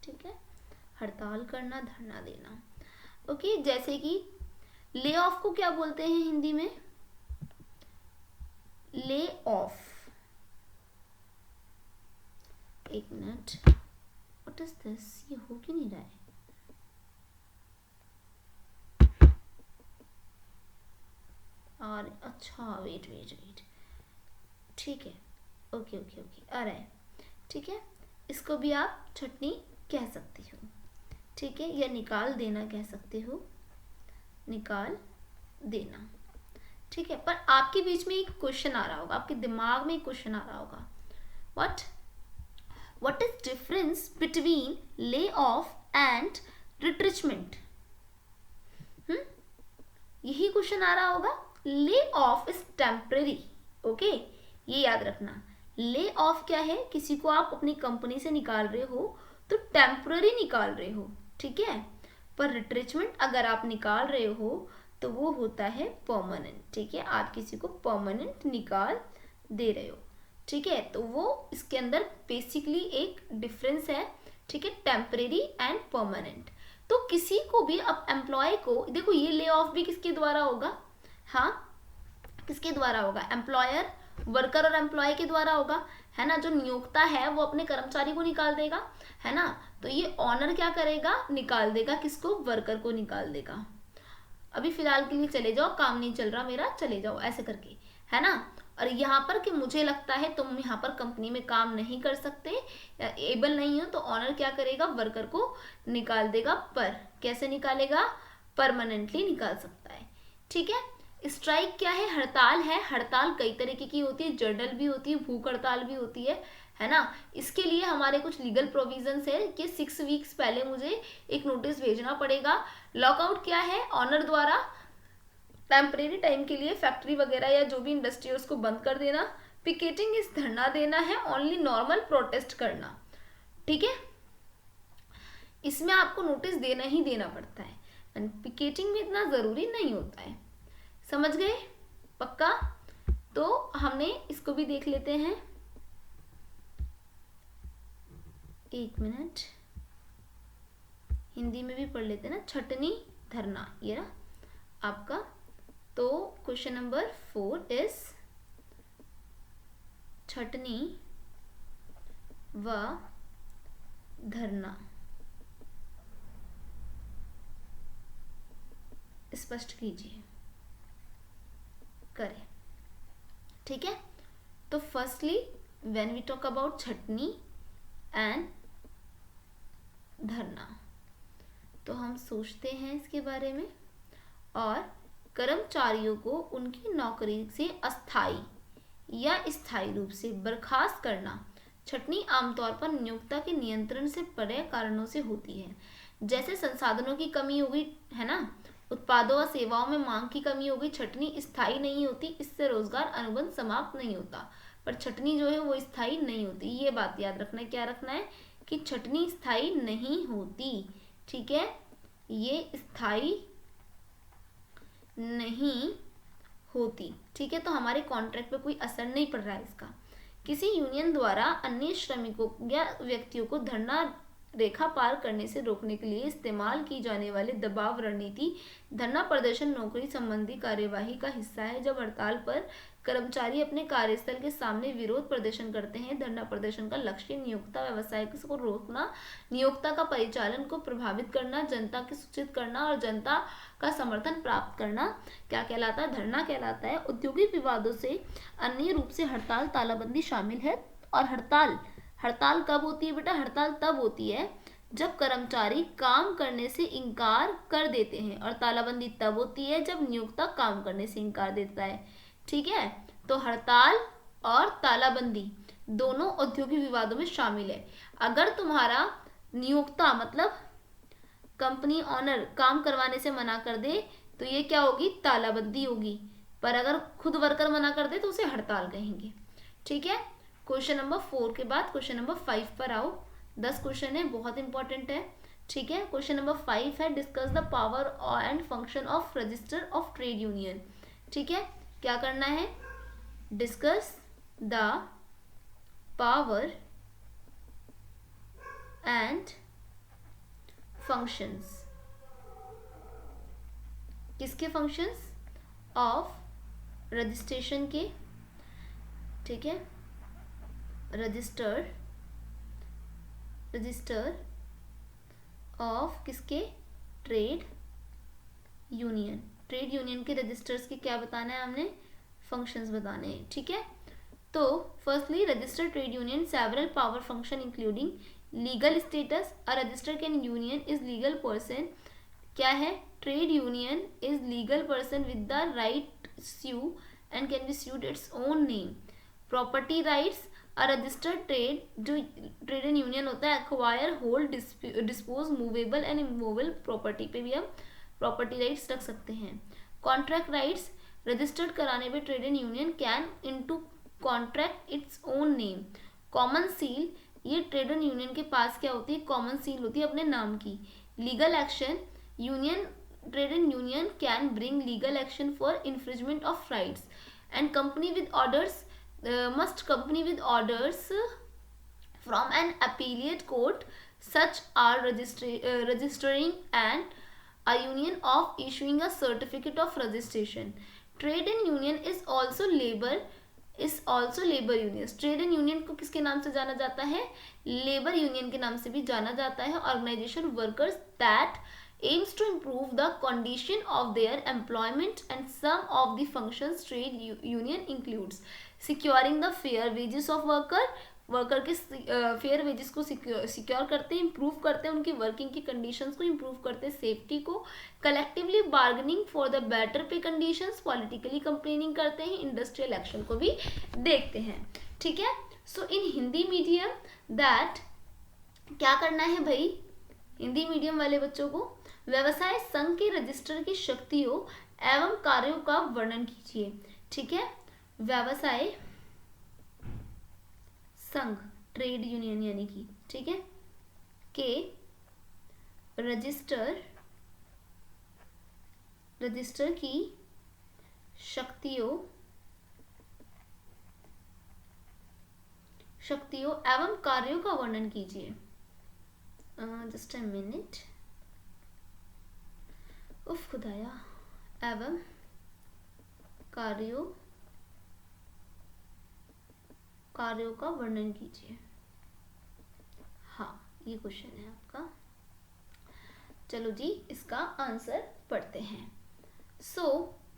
ठीक है। हड़ताल करना, धरना देना, ओके। जैसे कि ले ऑफ को क्या बोलते हैं हिंदी में, ले ऑफ, एक मिनट, व्हाट इज दिस, ये हो क्यों नहीं रहा है, और अच्छा वेट, ठीक है, ओके, आ रहा है, ठीक है। इसको भी आप छटनी कह सकते हो, ठीक है, या निकाल देना कह सकते हो, निकाल देना, ठीक है। पर आपके बीच में एक क्वेश्चन आ रहा होगा, आपके दिमाग में एक क्वेश्चन आ रहा होगा, what is difference between lay off and retrenchment, यही क्वेश्चन आ रहा होगा। Lay off is temporary, okay, ये याद रखना। ले ऑफ क्या है, किसी को आप अपनी कंपनी से निकाल रहे हो तो टेम्परेरी निकाल रहे हो, ठीक है। पर रिट्रेचमेंट अगर आप निकाल रहे हो तो वो होता है परमानेंट, ठीक है। आप किसी को परमानेंट निकाल दे रहे हो, ठीक है। तो वो इसके अंदर बेसिकली एक डिफरेंस है, ठीक है, टेम्परेरी एंड परमानेंट। तो किसी को भी अब एम्प्लॉय को देखो, ये ले ऑफ भी किसके द्वारा होगा, हाँ किसके द्वारा होगा, एम्प्लॉयर, वर्कर और एम्प्लॉय के द्वारा होगा, है ना। जो नियोक्ता है वो अपने कर्मचारी को निकाल देगा, है ना। तो ये ऑनर क्या करेगा, निकाल देगा किसको, वर्कर को निकाल देगा। अभी फिलहाल के लिए चले जाओ, काम नहीं चल रहा मेरा, चले जाओ, ऐसे करके, है ना। और यहाँ पर कि मुझे लगता है तुम यहाँ पर कंपनी में काम नहीं कर सकते, एबल नहीं हो, तो ऑनर क्या करेगा, वर्कर को निकाल देगा। पर कैसे निकालेगा, परमानेंटली निकाल सकता है, ठीक है। स्ट्राइक क्या है, हड़ताल है। हड़ताल कई तरीके की होती है, जर्नल भी होती है, भूख हड़ताल भी होती है ना। इसके लिए हमारे कुछ लीगल प्रोविजंस है कि 6 वीक्स पहले मुझे एक नोटिस भेजना पड़ेगा। लॉकआउट क्या है, ऑनर द्वारा टेम्परेरी टाइम के लिए फैक्ट्री वगैरह या जो भी इंडस्ट्री है उसको बंद कर देना। पिकेटिंग इस धरना देना है, ओनली नॉर्मल प्रोटेस्ट करना, ठीक है। इसमें आपको नोटिस देना ही देना पड़ता है, पिकेटिंग में इतना ज़रूरी नहीं होता है, समझ गए, पक्का। तो हमने इसको भी देख लेते हैं, एक मिनट, हिंदी में भी पढ़ लेते हैं ना, छटनी धरना, ये ना आपका। तो क्वेश्चन नंबर 4 इज छटनी व धरना। स्पष्ट कीजिए, करें, ठीक है। तो firstly when we talk about छटनी एंड धरना, तो हम सोचते हैं इसके बारे में, और कर्मचारियों को उनकी नौकरी से अस्थायी या स्थायी रूप से बर्खास्त करना। छटनी आमतौर पर नियोक्ता के नियंत्रण से परे कारणों से होती है, जैसे संसाधनों की कमी हो गई है ना, उत्पादों और सेवाओं में मांग की कमी हो गई। छटनी स्थायी नहीं होती, इससे रोजगार अनुबंध समाप्त नहीं होता, पर छटनी जो है वो स्थायी नहीं होती। ये बात याद रखना है, क्या रखना है कि छटनी स्थायी नहीं होती, ठीक है, ये स्थायी नहीं होती, ठीक है। तो हमारे कॉन्ट्रैक्ट पे कोई असर नहीं पड़ रहा है इसका। किसी यूनियन द्वारा अन्य श्रमिकों या व्यक्तियों को धरना रेखा पार करने से रोकने के लिए इस्तेमाल की जाने वाली दबाव रणनीति धरना प्रदर्शन नौकरी संबंधी कार्यवाही का हिस्सा है। जब हड़ताल पर कर्मचारी अपने कार्यस्थल के सामने विरोध प्रदर्शन करते हैं, धरना प्रदर्शन का लक्ष्य नियोक्ता व्यवसाय को रोकना, नियोक्ता का परिचालन को प्रभावित करना, जनता को सूचित करना और जनता का समर्थन प्राप्त करना क्या कहलाता है, धरना कहलाता है। औद्योगिक विवादों से अन्य रूप से हड़ताल, तालाबंदी शामिल है। और हड़ताल कब होती है बेटा? हड़ताल तब होती है जब कर्मचारी काम करने से इनकार कर देते हैं, और तालाबंदी तब होती है जब नियोक्ता काम करने से इनकार देता है, ठीक है। तो हड़ताल और तालाबंदी दोनों औद्योगिक विवादों में शामिल है। अगर तुम्हारा नियोक्ता मतलब कंपनी ऑनर काम करवाने से मना कर दे तो ये क्या होगी? तालाबंदी होगी। पर अगर खुद वर्कर मना कर दे तो उसे हड़ताल कहेंगे, ठीक है। क्वेश्चन नंबर 4 के बाद क्वेश्चन नंबर 5 पर आओ। 10 क्वेश्चन है, बहुत इंपॉर्टेंट है, ठीक है। क्वेश्चन नंबर 5 है discuss the power and function of register of trade union, ठीक है। क्या करना है? Discuss the power and functions, किसके फंक्शंस? ऑफ रजिस्ट्रेशन के, ठीक है, रजिस्टर ऑफ किसके? Trade union. ट्रेड यूनियन के रजिस्टर्स के क्या बताना है हमने? फंक्शंस बताने हैं, ठीक है। तो firstly register trade union several power function including legal status. A resistor can union is legal person, क्या है? Trade union is legal person with the right sue and can be sued its own name. Property rights, a registered trade जो trade and union होता है, acquire, hold, dispose, movable and immovable property पे भी हम property rights रख सकते हैं। Contract rights, registered कराने पे trade and union can into contract its own name. Common seal, ये ट्रेड एंड यूनियन के पास क्या होती है? कॉमन सील होती है अपने नाम की। Legal action, union trade and union can bring legal action for infringement of rights, and company with orders from an appellate court such are registering and a union of issuing a certificate of registration. Trade and union is also labor unions. Trade and union को किसके नाम से जाना जाता है? Labour union के नाम से भी जाना जाता है। Organisation workers that aims to improve the condition of their employment, and some of the functions trade union includes securing the fair wages of worker के फेयर वेजेस को सिक्योर करते हैं, इम्प्रूव करते हैं उनकी वर्किंग की कंडीशंस को, improve करते हैं सेफ्टी को, collectively bargaining for the better पे कंडीशंस, पॉलिटिकली कंप्लेनिंग करते हैं, इंडस्ट्रियल एक्शन को भी देखते हैं, ठीक है। सो इन हिंदी मीडियम दैट क्या करना है भाई? हिंदी मीडियम वाले बच्चों को व्यवसाय संघ के रजिस्टर की शक्तियों एवं कार्यों का वर्णन कीजिए, ठीक है। व्यवसाय संघ ट्रेड यूनियन यानी कि, ठीक है, के रजिस्टर की शक्तियों शक्तियों एवं कार्यों का वर्णन कीजिए। Just a minute. उफ खुदाया। एवं कार्यों का वर्णन कीजिए। हाँ, ये क्वेश्चन है आपका। चलो जी, इसका आंसर पढ़ते हैं।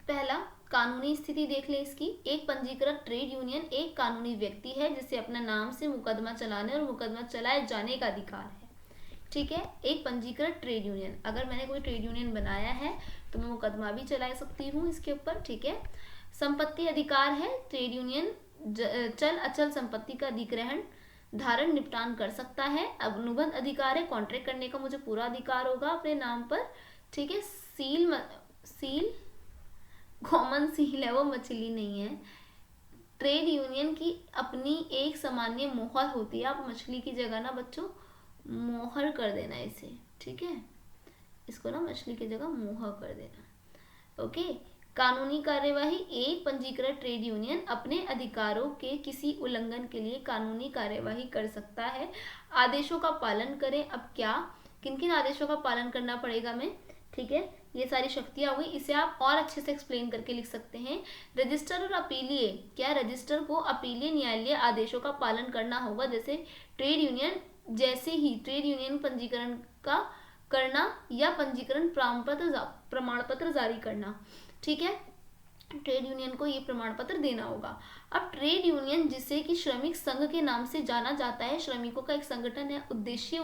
पहला कानूनी स्थिति देख लें इसकी। एक पंजीकृत ट्रेड यूनियन एक कानूनी व्यक्ति है जिसे अपना नाम से मुकदमा चलाने और मुकदमा चलाए जाने का अधिकार है। ठीक है, एक पंजीकृत ट्रेड यूनियन, अगर मैंने कोई ट्रेड यूनियन बनाया है तो मैं मुकदमा भी चला सकती हूँ इसके ऊपर। ठीक है, संपत्ति अधिकार है, ट्रेड यूनियन चल अचल संपत्ति का अधिग्रहण धारण निपटान कर सकता है। अनुबंध अधिकार है, कॉन्ट्रैक्ट करने का मुझे पूरा अधिकार होगा अपने नाम पर। ठीक है, सील कॉमन सील है, वो मछली नहीं है। ट्रेड यूनियन की अपनी एक सामान्य मोहर होती है। आप मछली की जगह ना बच्चों मोहर कर देना इसे। ठीक है, इसको ना मछली की जगह मोहर कर देना। ओके, कानूनी कार्यवाही, एक पंजीकृत ट्रेड यूनियन अपने अधिकारों के किसी उल्लंघन के लिए कानूनी कार्यवाही कर सकता है। आदेशों का पालन करें। अब क्या, किन किन आदेशों का पालन करना पड़ेगा मैं। ठीक है, ये सारी शक्तियां हो गई। इसे आप और अच्छे से एक्सप्लेन करके लिख सकते हैं। रजिस्टर और अपीलीय, क्या रजिस्टर को अपीलीय न्यायालय आदेशों का पालन करना होगा। जैसे ट्रेड यूनियन, जैसे ही ट्रेड यूनियन पंजीकरण का करना या पंजीकरण प्रमाण पत्र जारी करना। ठीक है, ट्रेड यूनियन को ये प्रमाण पत्र देना होगा। अब ट्रेड यूनियन, जिसे कि श्रमिक संघ के नाम से जाना जाता है, श्रमिकों का एक संगठन है। उद्देश्य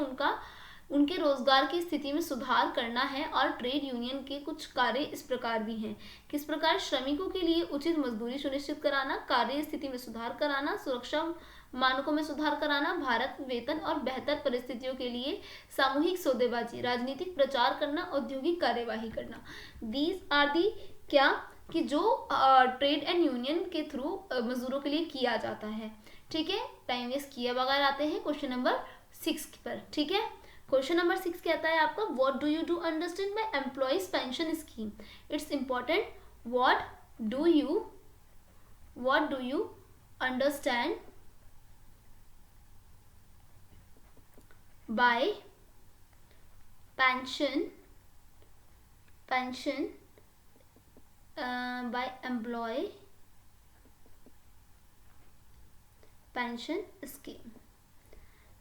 उनके रोजगार की स्थिति में सुधार करना है। और ट्रेड यूनियन के कुछ कार्य इस प्रकार भी हैं। किस प्रकार, श्रमिकों के लिए उचित मजदूरी सुनिश्चित कराना, कार्य स्थिति में सुधार कराना, सुरक्षा मानकों में सुधार कराना, भारत वेतन और बेहतर परिस्थितियों के लिए सामूहिक सौदेबाजी, राजनीतिक प्रचार करना, औद्योगिक कार्यवाही करना। दीज आर दी क्या कि जो ट्रेड एंड यूनियन के थ्रू मजदूरों के लिए किया जाता है। ठीक है, टाइम वेस्ट किए बगैर आते हैं क्वेश्चन नंबर 6 पर। ठीक है, क्वेश्चन नंबर 6 कहता है आपका, what do you do understand by employees pension scheme. It's important. What do you understand bye pension by employee pension scheme.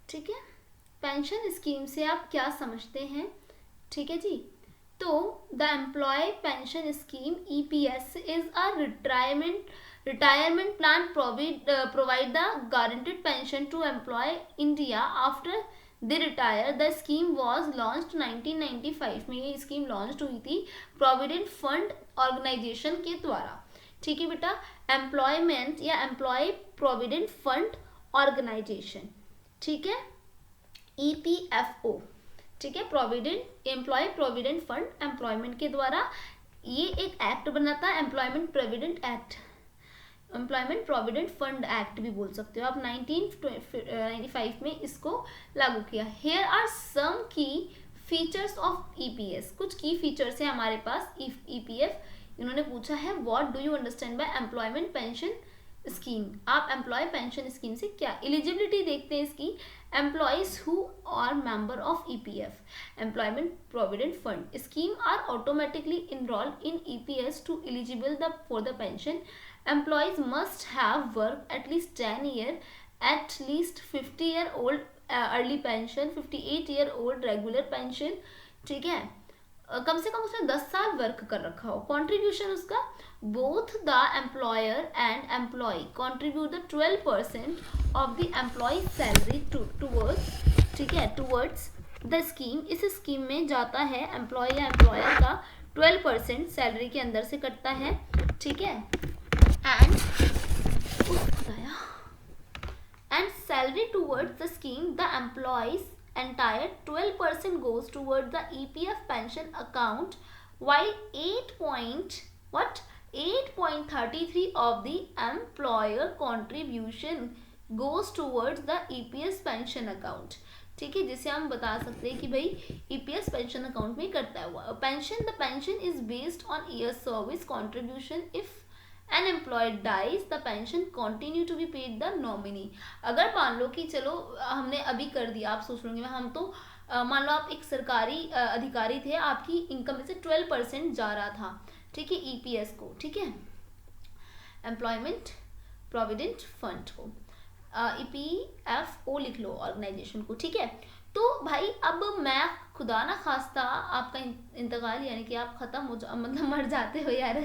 ठीक है, पेंशन स्कीम से आप क्या समझते हैं। ठीक है जी, तो the employee pension scheme EPS is a retirement plan provide the guaranteed pension to employee India after they retire. The scheme was launched 1995 में ये स्कीम लॉन्च हुई थी प्रोविडेंट फंड ऑर्गेनाइजेशन के द्वारा। ठीक है बेटा, एम्प्लॉयमेंट या एम्प्लॉय प्रोविडेंट फंड ऑर्गेनाइजेशन। ठीक है, EPFO। ठीक है, provident employee provident fund employment के द्वारा ये एक एक्ट बना था, employment provident act, employment provident fund act भी बोल सकते हो आप। 1995 में इसको लागू किया। हेयर आर सम की फीचर्स ऑफ EPS। कुछ की फीचर्स है हमारे पास EPF। इन्होंने पूछा है what do you understand by employment pension scheme. आप एम्प्लॉय पेंशन स्कीम से क्या एलिजिबिलिटी देखते हैं इसकी। Employees who are member of EPF employment provident fund scheme are automatically enrolled in EPS to eligible for the pension. Employees must have worked at least 10 years, at least 50-year-old early pension, 58-year-old regular pension। ठीक है, कम से कम उसने 10 साल work कर रखा हो। Contribution उसका, both the employer and employee contribute the 12% of the employee salary towards. ठीक है, टूवर्ड्स द स्कीम। इस स्कीम में जाता है एम्प्लॉय या एम्प्लॉयर का 12% सैलरी के अंदर से कटता है। ठीक है, and salary towards the scheme, the employee's entire 12% goes towards the EPF pension account, while 8.33 of the employer contribution goes towards the EPS pension account। ठीक है, जिसे हम बता सकते हैं कि भाई EPS पेंशन अकाउंट में करता है। Pension, the pension is based on year service contribution. If an employee dies the pension continue to be paid the nominee. अगर मान लो कि चलो हमने अभी कर दिया, आप सोच लोगे हम तो मान लो आप एक सरकारी अधिकारी थे, आपकी इनकम में से 12% जा रहा था, ठीक है, ईपीएस को, ठीक है, एम्प्लॉयमेंट प्रोविडेंट फंड को, ईपीएफओ लिख लो ऑर्गेनाइजेशन को, ठीक है। तो भाई अब मैं खुदा ना खास्ता आपका इंतकाल यानी कि आप ख़त्म हो जा मतलब मर जाते हो यार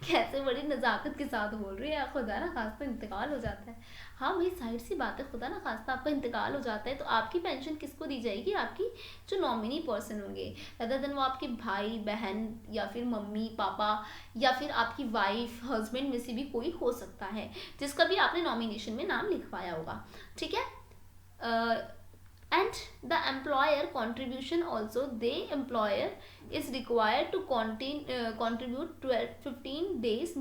कैसे बड़ी नज़ाकत के साथ बोल रही है यार, खुदा ना खास्ता इंतकाल हो जाता है। हाँ भाई साइड सी बात है, खुदा ना खास्ता आपका इंतकाल हो जाता है तो आपकी पेंशन किसको दी जाएगी? आपकी जो नॉमिनी पर्सन होंगे, अदर देन वो आपके भाई बहन या फिर मम्मी पापा या फिर आपकी वाइफ हस्बैंड में से भी कोई हो सकता है जिसका भी आपने नॉमिनेशन में नाम लिखवाया होगा, ठीक है। And the employer contribution also, the employer is required to contribute 15 days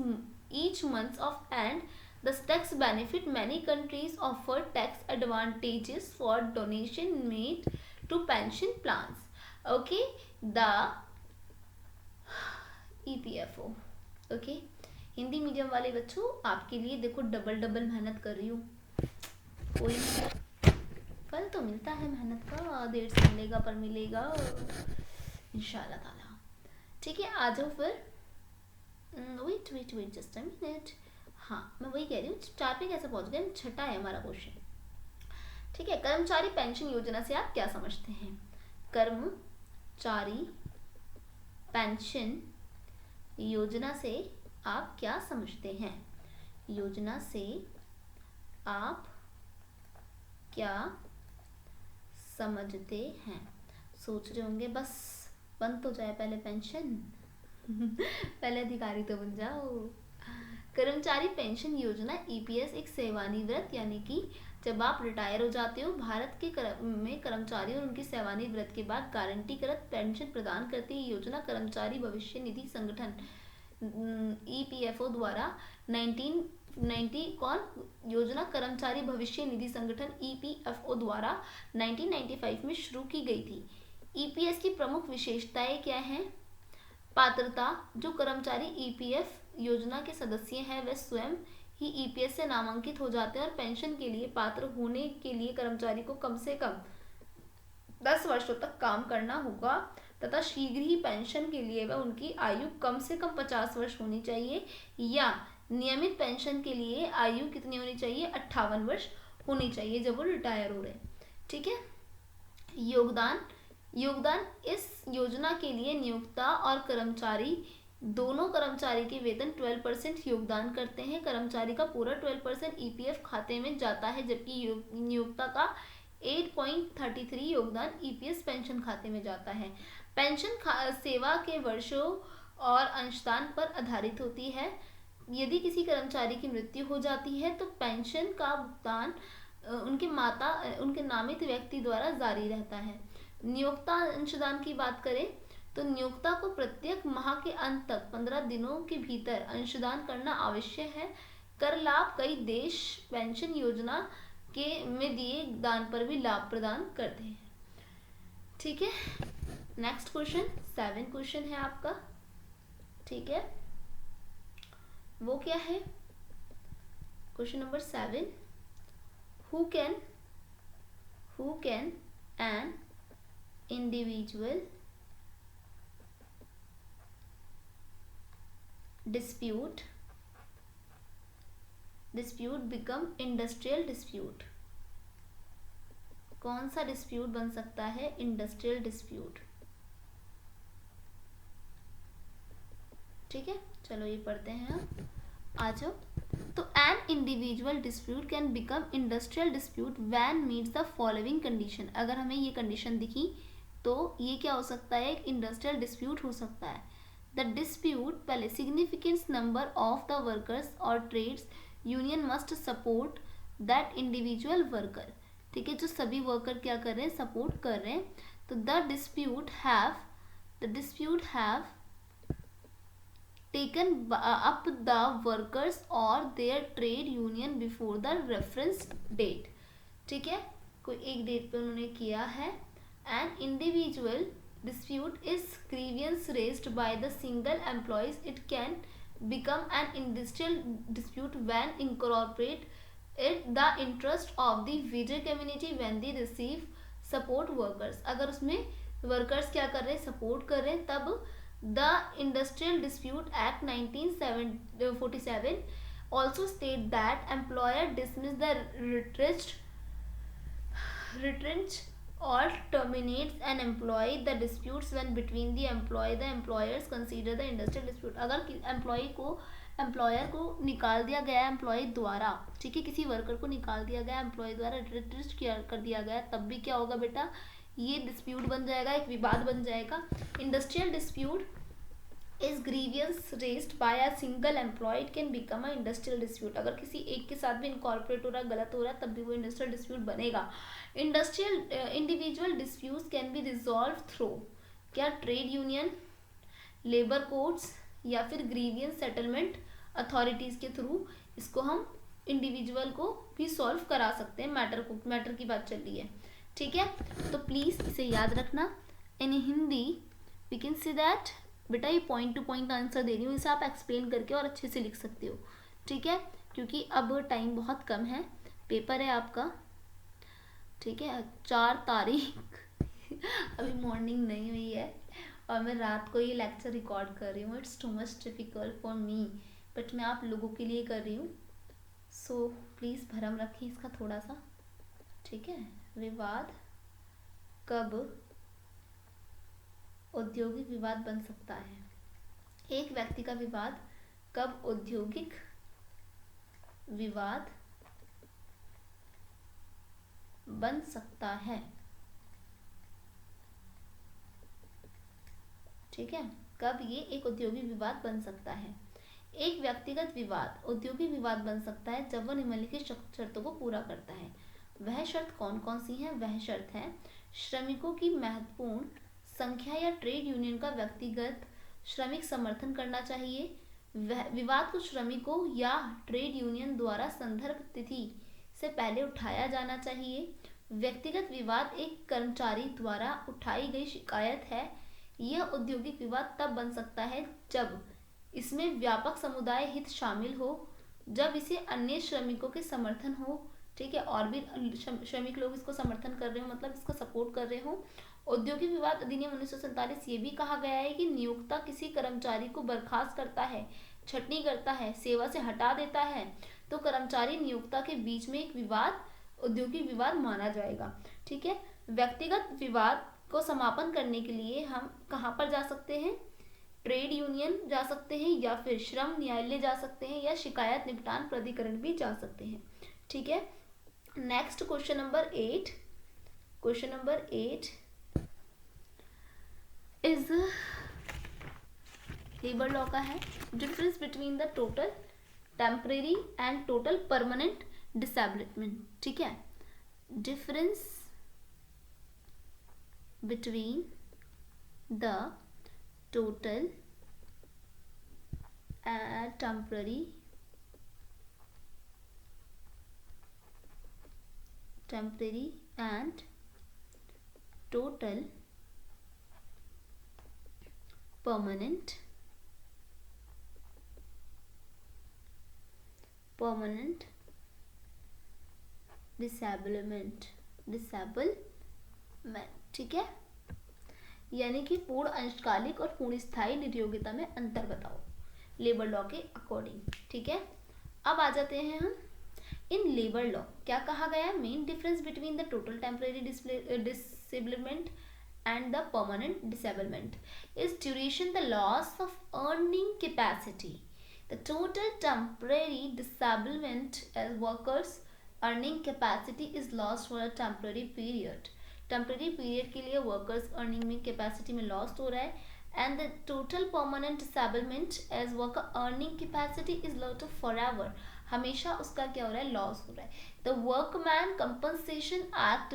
each month of, and the tax benefit, many countries offer tax advantages for donation made to pension plans, okay, the EPFO, okay। Hindi medium वाले बच्चों आपके लिए देखो double double मेहनत कर रही हूँ, कोई फल तो मिलता है मेहनत का, देर से मिलेगा पर मिलेगा इंशाल्लाह ताला, ठीक है। आ जाओ फिर, वेट जस्ट अ मिनट। हाँ मैं वही कह रही हूँ, 4 पे कैसे पहुँच गए, 6 है हमारा क्वेश्चन, ठीक है। कर्मचारी पेंशन योजना से आप क्या समझते हैं? कर्मचारी पेंशन योजना से आप क्या समझते हैं? योजना से आप क्या समझते हैं? सोच रहे होंगे बस बन तो जाए पहले पेंशन पहले अधिकारी तो बन जाओ। कर्मचारी पेंशन योजना ईपीएस एक सेवानिवृत्त यानी कि जब आप रिटायर हो जाते हो, भारत के में कर्मचारी और उनकी सेवानिवृत्त के बाद गारंटीकृत पेंशन प्रदान करती है। योजना कर्मचारी भविष्य निधि संगठन ईपीएफओ द्वारा 1990 कौन योजना कर्मचारी भविष्य निधि संगठन ईपीएफओ द्वारा 1995 में शुरू की गई थी। ईपीएस की प्रमुख विशेषताएं क्या हैं? पात्रता, जो कर्मचारी ईपीएफ योजना के सदस्य हैं वे स्वयं ही ईपीएस से नामांकित हो जाते हैं और पेंशन के लिए पात्र होने के लिए कर्मचारी को कम से कम 10 वर्षों तक काम करना होगा तथा शीघ्र ही पेंशन के लिए वह उनकी आयु कम से कम 50 वर्ष होनी चाहिए, या नियमित पेंशन के लिए आयु कितनी होनी चाहिए? 58 वर्ष होनी चाहिए जब वो रिटायर हो रहे, ठीक है। योगदान इस योजना के लिए नियोक्ता और कर्मचारी दोनों कर्मचारी के वेतन 12% योगदान करते हैं। कर्मचारी का पूरा 12% ईपीएफ खाते में जाता है, जबकि नियोक्ता का 8.33 योगदान ईपीएस पेंशन खाते में जाता है। पेंशन सेवा के वर्षों और अंशदान पर आधारित होती है। यदि किसी कर्मचारी की मृत्यु हो जाती है तो पेंशन का भुगतान उनके नामित व्यक्ति द्वारा जारी रहता है। नियोक्ता अंशदान की बात करें तो नियोक्ता को प्रत्येक माह के अंत तक 15 दिनों के भीतर अंशदान करना आवश्यक है। कर लाभ कई देश पेंशन योजना में दिए दान पर भी लाभ प्रदान करते हैं, ठीक है। नेक्स्ट क्वेश्चन 7 क्वेश्चन है आपका, ठीक है। वो क्या है? Question number 7, who can an individual dispute become industrial dispute? कौन सा डिस्प्यूट बन सकता है इंडस्ट्रियल डिस्प्यूट? ठीक है, चलो ये पढ़ते हैं, आ जाओ। तो an individual dispute can become industrial dispute when meets the following condition. अगर हमें ये कंडीशन दिखी तो ये क्या हो सकता है? एक इंडस्ट्रियल डिस्प्यूट हो सकता है। द डिस्प्यूट, पहले significance number of the workers और trades union must support that individual worker, ठीक है, जो सभी वर्कर क्या कर रहे हैं? सपोर्ट कर रहे हैं। तो the dispute have taken up the workers और their trade union before the reference date, ठीक है, कोई एक डेट पे उन्होंने किया है। An individual dispute is grievance raised by the single employees, it can become an industrial dispute when incorporate it the interest of the widger community when they receive support workers. अगर उसमें workers क्या कर रहे हैं, support कर रहे हैं, तब the industrial dispute act 1947 also state that employer dismiss the retrench or terminates an employee the disputes when between the employers consider the industrial dispute. अगर एम्प्लॉयर को निकाल दिया गया है एम्प्लॉय द्वारा, ठीक है, किसी वर्कर को निकाल दिया गया एम्प्लॉय द्वारा, रिट्रेस्ट कर दिया गया, तब भी क्या होगा बेटा, ये डिस्प्यूट बन जाएगा, एक विवाद बन जाएगा. Industrial dispute is grievance raised by a single employee it can become a industrial dispute. अगर किसी एक के साथ भी इनकॉर्पोरेट हो रहा है, गलत हो रहा है, तब भी वो इंडस्ट्रियल डिस्प्यूट बनेगा. Industrial individual disputes can be resolve through क्या, ट्रेड यूनियन, लेबर कोर्ट्स या फिर ग्रीवियंस सेटलमेंट अथॉरिटीज़ के थ्रू इसको हम इंडिविजुअल को भी सॉल्व करा सकते हैं. मैटर की बात चल रही है, ठीक है. तो प्लीज़ इसे याद रखना. In Hindi we can see that, बेटा ये पॉइंट टू पॉइंट आंसर दे रही हूँ, इसे आप एक्सप्लेन करके और अच्छे से लिख सकते हो, ठीक है, क्योंकि अब टाइम बहुत कम है, पेपर है आपका, ठीक है, 4 तारीख अभी मॉर्निंग नहीं हुई है और मैं रात को ये लेक्चर रिकॉर्ड कर रही हूँ. It's too much difficult for me, but मैं आप लोगों के लिए कर रही हूँ. सो प्लीज़ भरम रखिए इसका थोड़ा सा, ठीक है. विवाद कब औद्योगिक विवाद बन सकता है. एक व्यक्ति का विवाद कब औद्योगिक विवाद बन सकता है, ठीक है, कब ये एक औद्योगिक विवाद बन सकता है. एक व्यक्तिगत विवाद औद्योगिक विवाद बन सकता है जब वह निम्नलिखित शर्तों को पूरा करता है. वह शर्त कौन कौन सी हैं? वह शर्त है श्रमिकों की महत्वपूर्ण संख्या या ट्रेड यूनियन का व्यक्तिगत श्रमिक समर्थन करना चाहिए. विवाद को श्रमिकों या ट्रेड यूनियन द्वारा संदर्भ तिथि से पहले उठाया जाना चाहिए. व्यक्तिगत विवाद एक कर्मचारी द्वारा उठाई गई शिकायत है. यह औद्योगिक विवाद तब बन सकता है जब इसमें व्यापक समुदाय हित शामिल हो, जब इसे अन्य श्रमिकों के समर्थन हो, ठीक है, और भी श्रमिक लोग इसको समर्थन कर रहे हो, मतलब इसको सपोर्ट कर रहे हो. औद्योगिक विवाद अधिनियम 1947 ये भी कहा गया है कि नियोक्ता किसी कर्मचारी को बर्खास्त करता है, छटनी करता है, सेवा से हटा देता है, तो कर्मचारी नियोक्ता के बीच में एक विवाद औद्योगिक विवाद माना जाएगा, ठीक है. व्यक्तिगत विवाद को समापन करने के लिए हम कहाँ पर जा सकते हैं? ट्रेड यूनियन जा सकते हैं, या फिर श्रम न्यायालय जा सकते हैं, या शिकायत निपटान प्राधिकरण भी जा सकते हैं, ठीक है. Next question number 8 is labour law का है. Difference between the total temporary and total permanent disablement, ठीक है. Difference between the total temporary and total permanent disablement, ठीक है. यानी कि पूर्ण अंशकालिक और पूर्ण स्थायी नियोक्ता में अंतर बताओ लेबर लॉ के अकॉर्डिंग, ठीक है. अब आ जाते हैं हम इन लेबर लॉ. क्या कहा गया? Main difference between the total temporary disablement and the permanent disablement is duration the loss of earning capacity. The total temporary disablement as workers earning capacity is lost for a temporary period. Temporary period के लिए workers earning में capacity में lost हो रहा है, and the total permanent disablement as worker earning capacity is lost forever. हमेशा उसका क्या हो रहा है? लॉस हो रहा है. The Workman Compensation Act,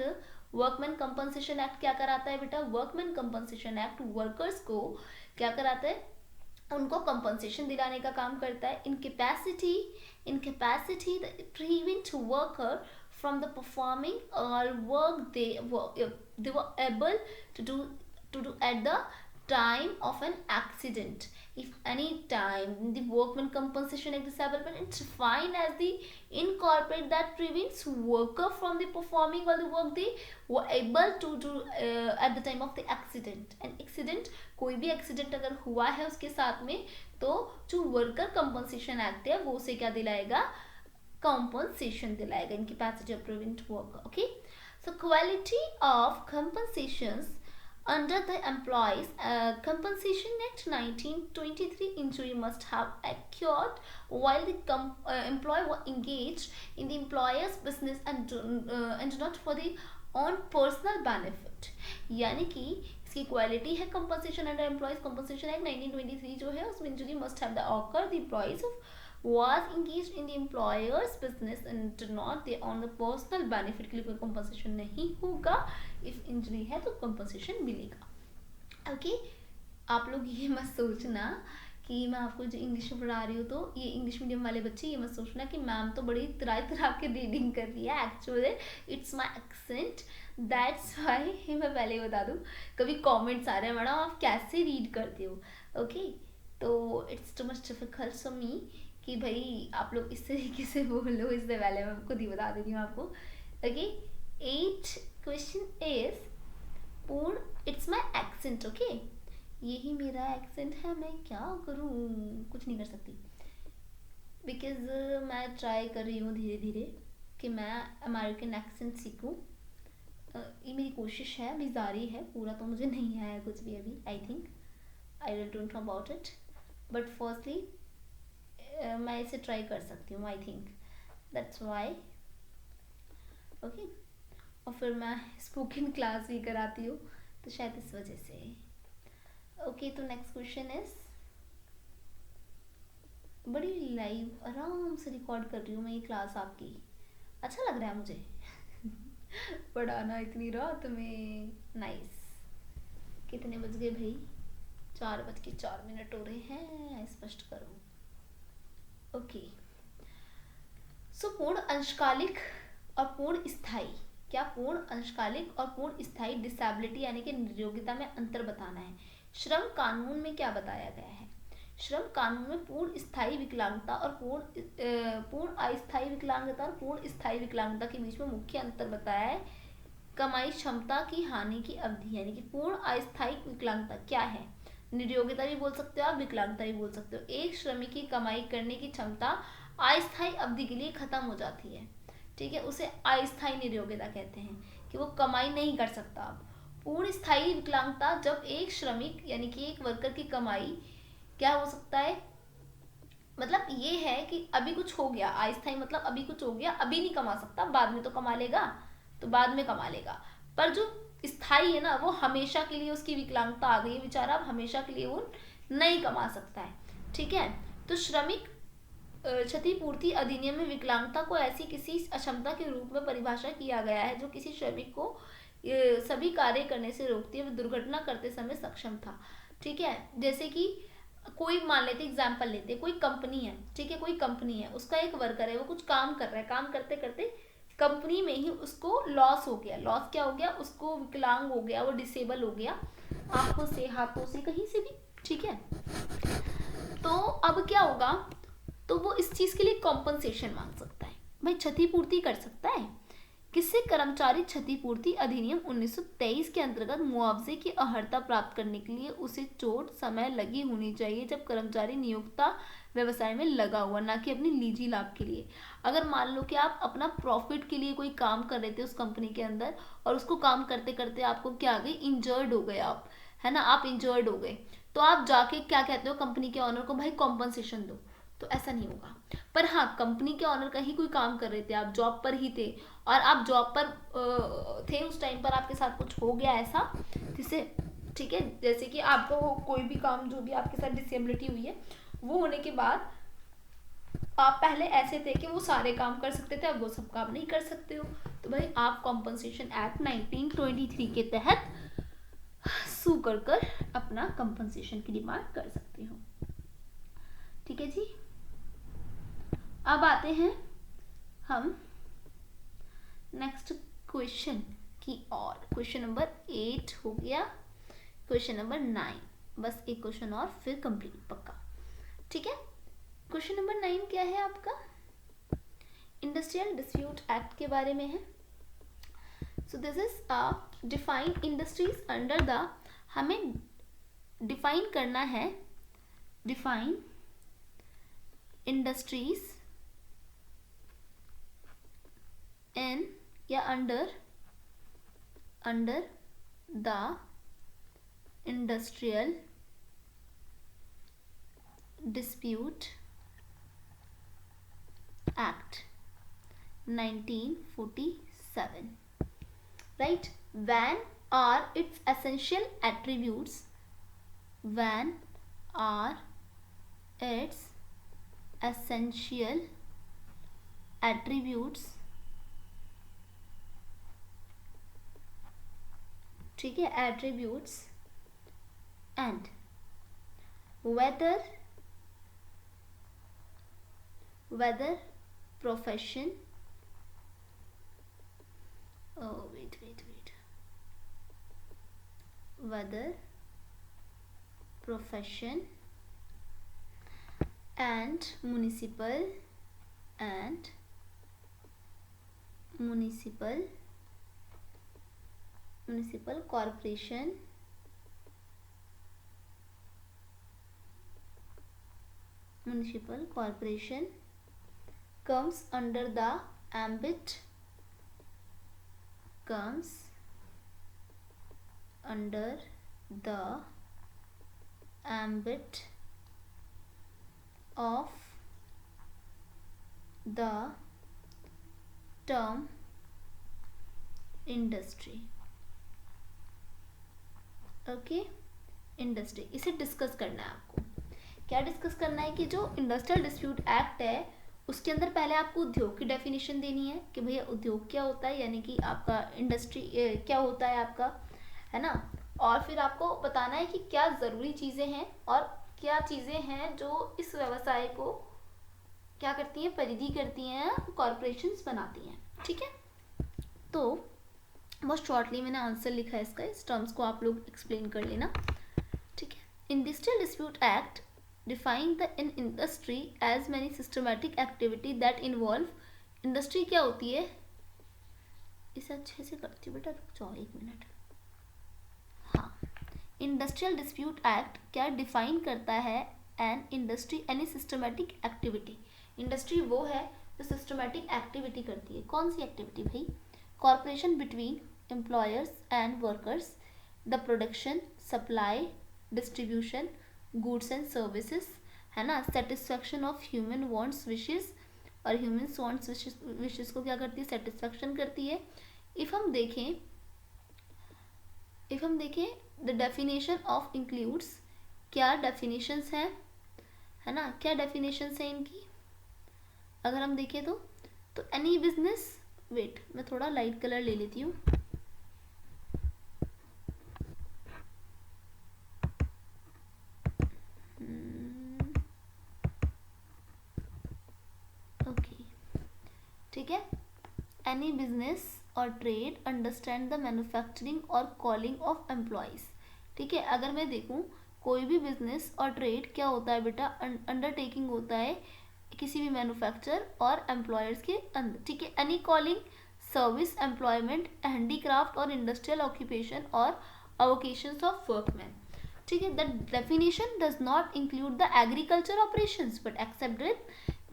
workman compensation act क्या कराता है बेटा? वर्कमैन कंपनसेशन एक्ट वर्कर्स को क्या कराता है? उनको कंपनसेशन दिलाने का काम करता है. Incapacity prevent worker from the performing और work they were able to do at the time of an accident. If any time the Workmen Compensation Act disablement, it's defined as the incorporate that prevents worker from the performing all the work they were able to do at the time of the accident. And accident, कोई भी accident अगर हुआ है उसके साथ में, तो जो वर्कर कंपनसेशन एक्ट है वो उसे क्या दिलाएगा, compensation दिलाएगा, incapacity of prevent worker. Okay, so quality of compensations under the Employees Compensation Act 1923, injury must have occurred while the employee was engaged in the employer's business and not for the on personal benefit. यानी कि इसकी quality है compensation under employees compensation act 1923 जो है, उसमें injury must have occur the employees was engaged in the employer's business and not the on the personal benefit के लिए कोई compensation नहीं होगा. if injury है तो compensation मिलेगा. ओके, आप लोग ये मत सोचना कि मैं आपको जो इंग्लिश में पढ़ा रही हूँ तो ये इंग्लिश मीडियम वाले बच्चे ये मत सोचना कि मैम तो बड़ी तरह के रीडिंग कर रही है. Actually it's my accent, that's why. मैं पहले ही बता दूँ, कभी कमेंट्स आ रहे हैं मैडम आप कैसे रीड करते हो. ओके, तो it's too much difficult for me कि भाई आप लोग इस तरीके से बोलो, इससे पहले मैं खुद ही बता देती हूँ आपको. ओके, 8th क्वेश्चन इज पूर्ण. It's my accent. ओके, यही मेरा एक्सेंट है, मैं क्या करूँ, कुछ नहीं कर सकती, बिकॉज मैं ट्राई कर रही हूँ धीरे धीरे कि मैं अमेरिकन एक्सेंट सीखूँ. ये मेरी कोशिश है, अभी जारी है, पूरा तो मुझे नहीं आया कुछ भी अभी. I think I don't know about it, but firstly मैं इसे ट्राई कर सकती हूँ. I think that's why. Okay, और फिर मैं स्पोकन क्लास भी कराती हूँ, तो शायद इस वजह से. ओके, तो नेक्स्ट क्वेश्चन इज, बड़ी लाइव आराम से रिकॉर्ड कर रही हूँ मैं ये क्लास आपकी. अच्छा लग रहा है मुझे पढ़ाना इतनी रात में. नाइस. कितने बज गए भाई, 4:04 हो रहे हैं. स्पष्ट करो. ओके, सो पूर्ण अंशकालिक और पूर्ण स्थायी. क्या पूर्ण अंशकालिक और पूर्ण स्थायी डिसेबिलिटी यानी कि नियोगिता में अंतर बताना है. श्रम कानून में क्या बताया गया है. श्रम कानून में पूर्ण स्थायी विकलांगता और पूर्ण अस्थायी विकलांगता और पूर्ण स्थायी विकलांगता के बीच में मुख्य अंतर बताया है. कमाई क्षमता की हानि की अवधि, यानी कि पूर्ण अस्थायी विकलांगता क्या है. नियोगिता भी बोल सकते हो आप, विकलांगता भी बोल सकते हो. एक श्रमिक की कमाई करने की क्षमता अस्थायी अवधि के लिए खत्म हो जाती है. ठीक है, उसे अस्थायी नियोगिता कहते हैं कि वो कमाई नहीं कर सकता. अब पूर्ण स्थायी विकलांगता, जब एक श्रमिक यानी कि एक वर्कर की कमाई क्या हो सकता है, मतलब ये है कि अभी कुछ हो गया. अस्थायी मतलब अभी कुछ हो गया, अभी नहीं कमा सकता, बाद में तो कमा लेगा, तो बाद में कमा लेगा. पर जो स्थायी है ना, वो हमेशा के लिए उसकी विकलांगता आ गई है, बेचारा अब हमेशा के लिए वो नहीं कमा सकता है. ठीक है, तो श्रमिक क्षतिपूर्ति अधिनियम में विकलांगता को ऐसी किसी अक्षमता के रूप में परिभाषा किया गया है जो किसी श्रमिक को सभी कार्य करने से रोकती है, दुर्घटना करते समय सक्षम था. ठीक है, जैसे कि कोई मान लेते, एग्जाम्पल लेते, कोई कंपनी है. ठीक है, कोई कंपनी है, उसका एक वर्कर है, वो कुछ काम कर रहा है, काम करते करते कंपनी में ही उसको लॉस हो गया. लॉस क्या हो गया, उसको विकलांग हो गया, वो डिसेबल हो गया आंखों से, हाथों से, कहीं से भी. ठीक है, तो अब क्या होगा, तो वो इस चीज के लिए कॉम्पनसेशन मांग सकता है. भाई क्षतिपूर्ति कर सकता है. किससे, कर्मचारी क्षतिपूर्ति अधिनियम 1923 के अंतर्गत मुआवजे की अर्हता प्राप्त करने के लिए उसे चोट समय लगी होनी चाहिए जब कर्मचारी नियोक्ता व्यवसाय में लगा हुआ, ना कि अपनी निजी लाभ के लिए. अगर मान लो कि आप अपना प्रॉफिट के लिए कोई काम कर रहे थे उस कंपनी के अंदर, और उसको काम करते करते आपको क्या आ गई, इंजर्ड हो गए आप, है ना, आप इंजर्ड हो गए, तो आप जाके क्या कहते हो कंपनी के ऑनर को, भाई कॉम्पनसेशन दो. तो ऐसा नहीं होगा. पर हाँ, कंपनी के ऑनर कहीं कोई काम कर रहे थे, आप जॉब पर ही थे, और आप जॉब पर थे, उस टाइम पर आपके साथ कुछ हो गया ऐसा जिससे, ठीक है, जैसे कि आपको कोई भी काम, जो भी आपके साथ डिसेबिलिटी हुई है, वो होने के बाद आप पहले ऐसे थे कि वो सारे काम कर सकते थे, अब वो सब काम नहीं कर सकते हो, तो भाई आप कॉम्पनसेशन एक्ट 1923 के तहत सू कर अपना कॉम्पनसेशन की डिमांड कर सकते हो. ठीक है जी, अब आते हैं हम नेक्स्ट क्वेश्चन की ओर. क्वेश्चन नंबर 8 हो गया. क्वेश्चन नंबर 9, बस एक क्वेश्चन और फिर कंप्लीट पक्का, ठीक है। क्वेश्चन नंबर 9 क्या है आपका, इंडस्ट्रियल डिस्प्यूट एक्ट के बारे में है। So this is define industries under the, हमें डिफाइन करना है, डिफाइन इंडस्ट्रीज इन या under the industrial dispute act 1947, right? When are its essential attributes, when are its essential attributes, ठीक है, attributes, and whether profession, whether profession and municipal corporation comes under the ambit of the term industry, okay. Industry, इसे discuss करना है आपको। क्या discuss करना है कि जो इंडस्ट्रियल डिस्प्यूट एक्ट है उसके अंदर पहले आपको उद्योग की डेफिनेशन देनी है कि भैया उद्योग क्या होता है, यानी कि आपका इंडस्ट्री क्या होता है आपका, है ना। और फिर आपको बताना है कि क्या ज़रूरी चीज़ें हैं और क्या चीज़ें हैं जो इस व्यवसाय को क्या करती हैं, परिधि करती हैं, कॉरपोरेशंस बनाती हैं, ठीक है। तो बहुत शॉर्टली मैंने आंसर लिखा है इसका, इस टर्म्स को आप लोग एक्सप्लेन कर लेना, ठीक है। Industrial dispute act define the in industry as many systematic activity that involve, industry क्या होती है, इसे अच्छे से करती हूँ बेटा, रुक जाओ 1 मिनट। हाँ, इंडस्ट्रियल डिस्प्यूट एक्ट क्या डिफाइन करता है, an industry any systematic activity, industry वो है जो सिस्टमैटिक एक्टिविटी करती है। कौन सी एक्टिविटी भाई, corporation between employers and workers, the production, supply, distribution, goods and services, है ना, satisfaction of human wants wishes, और ह्यूमन वांट्स विशेस को क्या करती है, सेटिस्फैक्शन करती है। इफ हम देखें द डेफिनेशन ऑफ इंक्लूड्स, क्या डेफिनेशंस हैं, है ना, क्या डेफिनेशंस हैं इनकी, अगर हम देखें तो एनी बिजनेस, वेट मैं थोड़ा लाइट कलर ले लेती हूँ, ओके, ठीक है। एनी बिजनेस और ट्रेड अंडरस्टैंड द मैन्युफैक्चरिंग और कॉलिंग ऑफ एम्प्लॉयज़, ठीक है। अगर मैं देखूँ कोई भी बिजनेस और ट्रेड क्या होता है बेटा, अंडरटेकिंग होता है किसी भी मैन्युफैक्चर और एम्प्लॉयर्स के अंदर, ठीक है। Any calling, service, employment, handicraft और इंडस्ट्रियल ऑक्यूपेशन और अवोकेशंस ऑफ वर्कमैन, ठीक है। The definition does not include the agriculture operations but except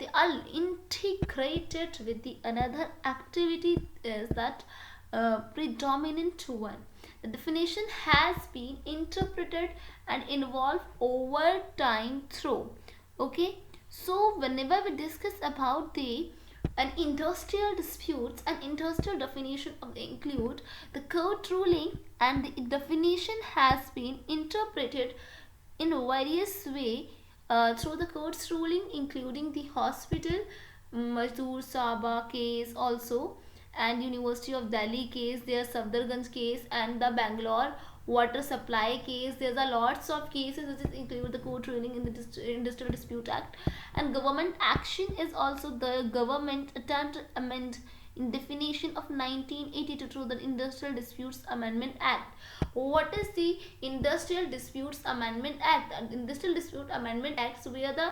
they are integrated with the another activity is that predominant one. The definition has been interpreted and evolved over time through, okay. So whenever we discuss about the an industrial disputes and industrial definition of the include the court ruling, and the definition has been interpreted in various way through the court's ruling, including the hospital Mazdoor Saba case also, and University of Delhi case, their Safdarganj case, and the Bangalore water supply case. There's a lots of cases which include the court ruling in the Industrial Dispute Act. And government action is also the government attempt to amend in definition of 1982 through the Industrial Disputes Amendment Act. What is the Industrial Disputes Amendment Act? Industrial Dispute Amendment Act, so where the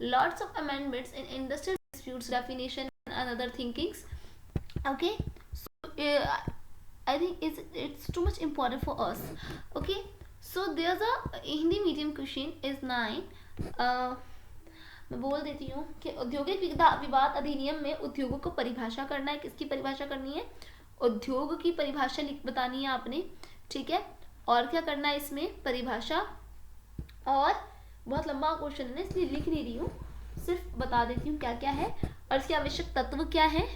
lots of amendments in industrial disputes definition and other thinkings. Okay, so I think it's too much important for us. Okay, so there's a Hindi medium question is 9. मैं बोल देती हूँ कि औद्योगिक विवाद अधिनियम में उद्योगों को परिभाषा करना है. किसकी परिभाषा करनी है? उद्योग की परिभाषा बतानी है आपने. ठीक है, और क्या करना है इसमें? परिभाषा. और बहुत लंबा क्वेश्चन है इसलिए लिख नहीं रही हूँ, सिर्फ बता देती हूँ क्या क्या है और इसके आवश्यक तत्व क्या है.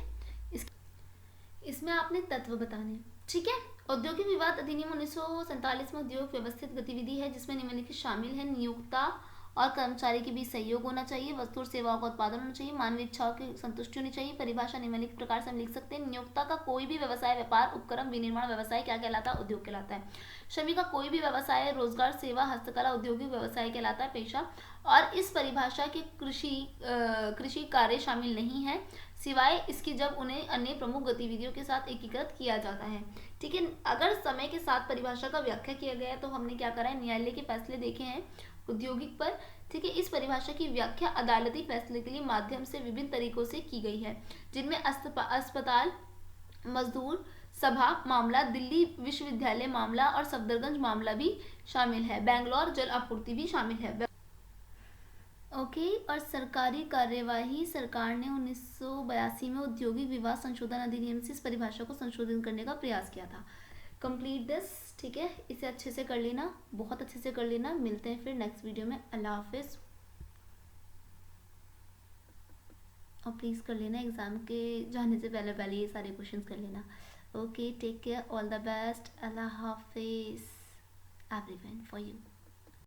इसमें आपने तत्व बताने. ठीक है, औद्योगिक विवाद अधिनियम 1947 में उद्योग व्यवस्थित गतिविधि है जिसमें निम्नलिखित शामिल है: नियोक्ता और कर्मचारी के बीच सहयोग होना चाहिए, वस्तु और सेवाओं का उत्पादन होना चाहिए, मानवीय इच्छाओं की संतुष्टि होनी चाहिए. परिभाषा निम्नलिखित प्रकार से हम लिख सकते हैं: नियोक्ता का कोई भी व्यवसाय, व्यापार, उपक्रम, विनिर्माण व्यवसाय क्या कहलाता है? उद्योग कहलाता है. श्रमिक का कोई भी व्यवसाय, रोजगार, सेवा, हस्तकला, औद्योगिक व्यवसाय कहलाता है, पेशा. और इस परिभाषा के कृषि कार्य शामिल नहीं है सिवाय इसकी जब उन्हें अन्य प्रमुख गतिविधियों के साथ एकीकृत किया जाता है. ठीक है, अगर समय के साथ परिभाषा का व्याख्या किया गया है तो हमने क्या करा है? न्यायालय के फैसले देखे हैं औद्योगिक पर. ठीक है, इस परिभाषा की व्याख्या अदालती फैसले के लिए माध्यम से विभिन्न तरीकों से की गई है जिनमें अस्पताल, मजदूर सभा मामला, दिल्ली विश्वविद्यालय मामला और सफदरगंज मामला भी शामिल है. बेंगलोर जल आपूर्ति भी शामिल है. ओके, और सरकारी कार्यवाही, सरकार ने 1982 में औद्योगिक विवाद संशोधन अधिनियम से इस परिभाषा को संशोधित करने का प्रयास किया था. Complete this. ठीक है, इसे अच्छे से कर लेना, बहुत अच्छे से कर लेना. मिलते हैं फिर नेक्स्ट वीडियो में. अल्लाह हाफिज. और प्लीज़ कर लेना, एग्ज़ाम के जाने से पहले पहले ये सारे क्वेश्चन कर लेना. Okay, take care, all the best. अल्लाह हाफिज एवरीवन फॉर यू.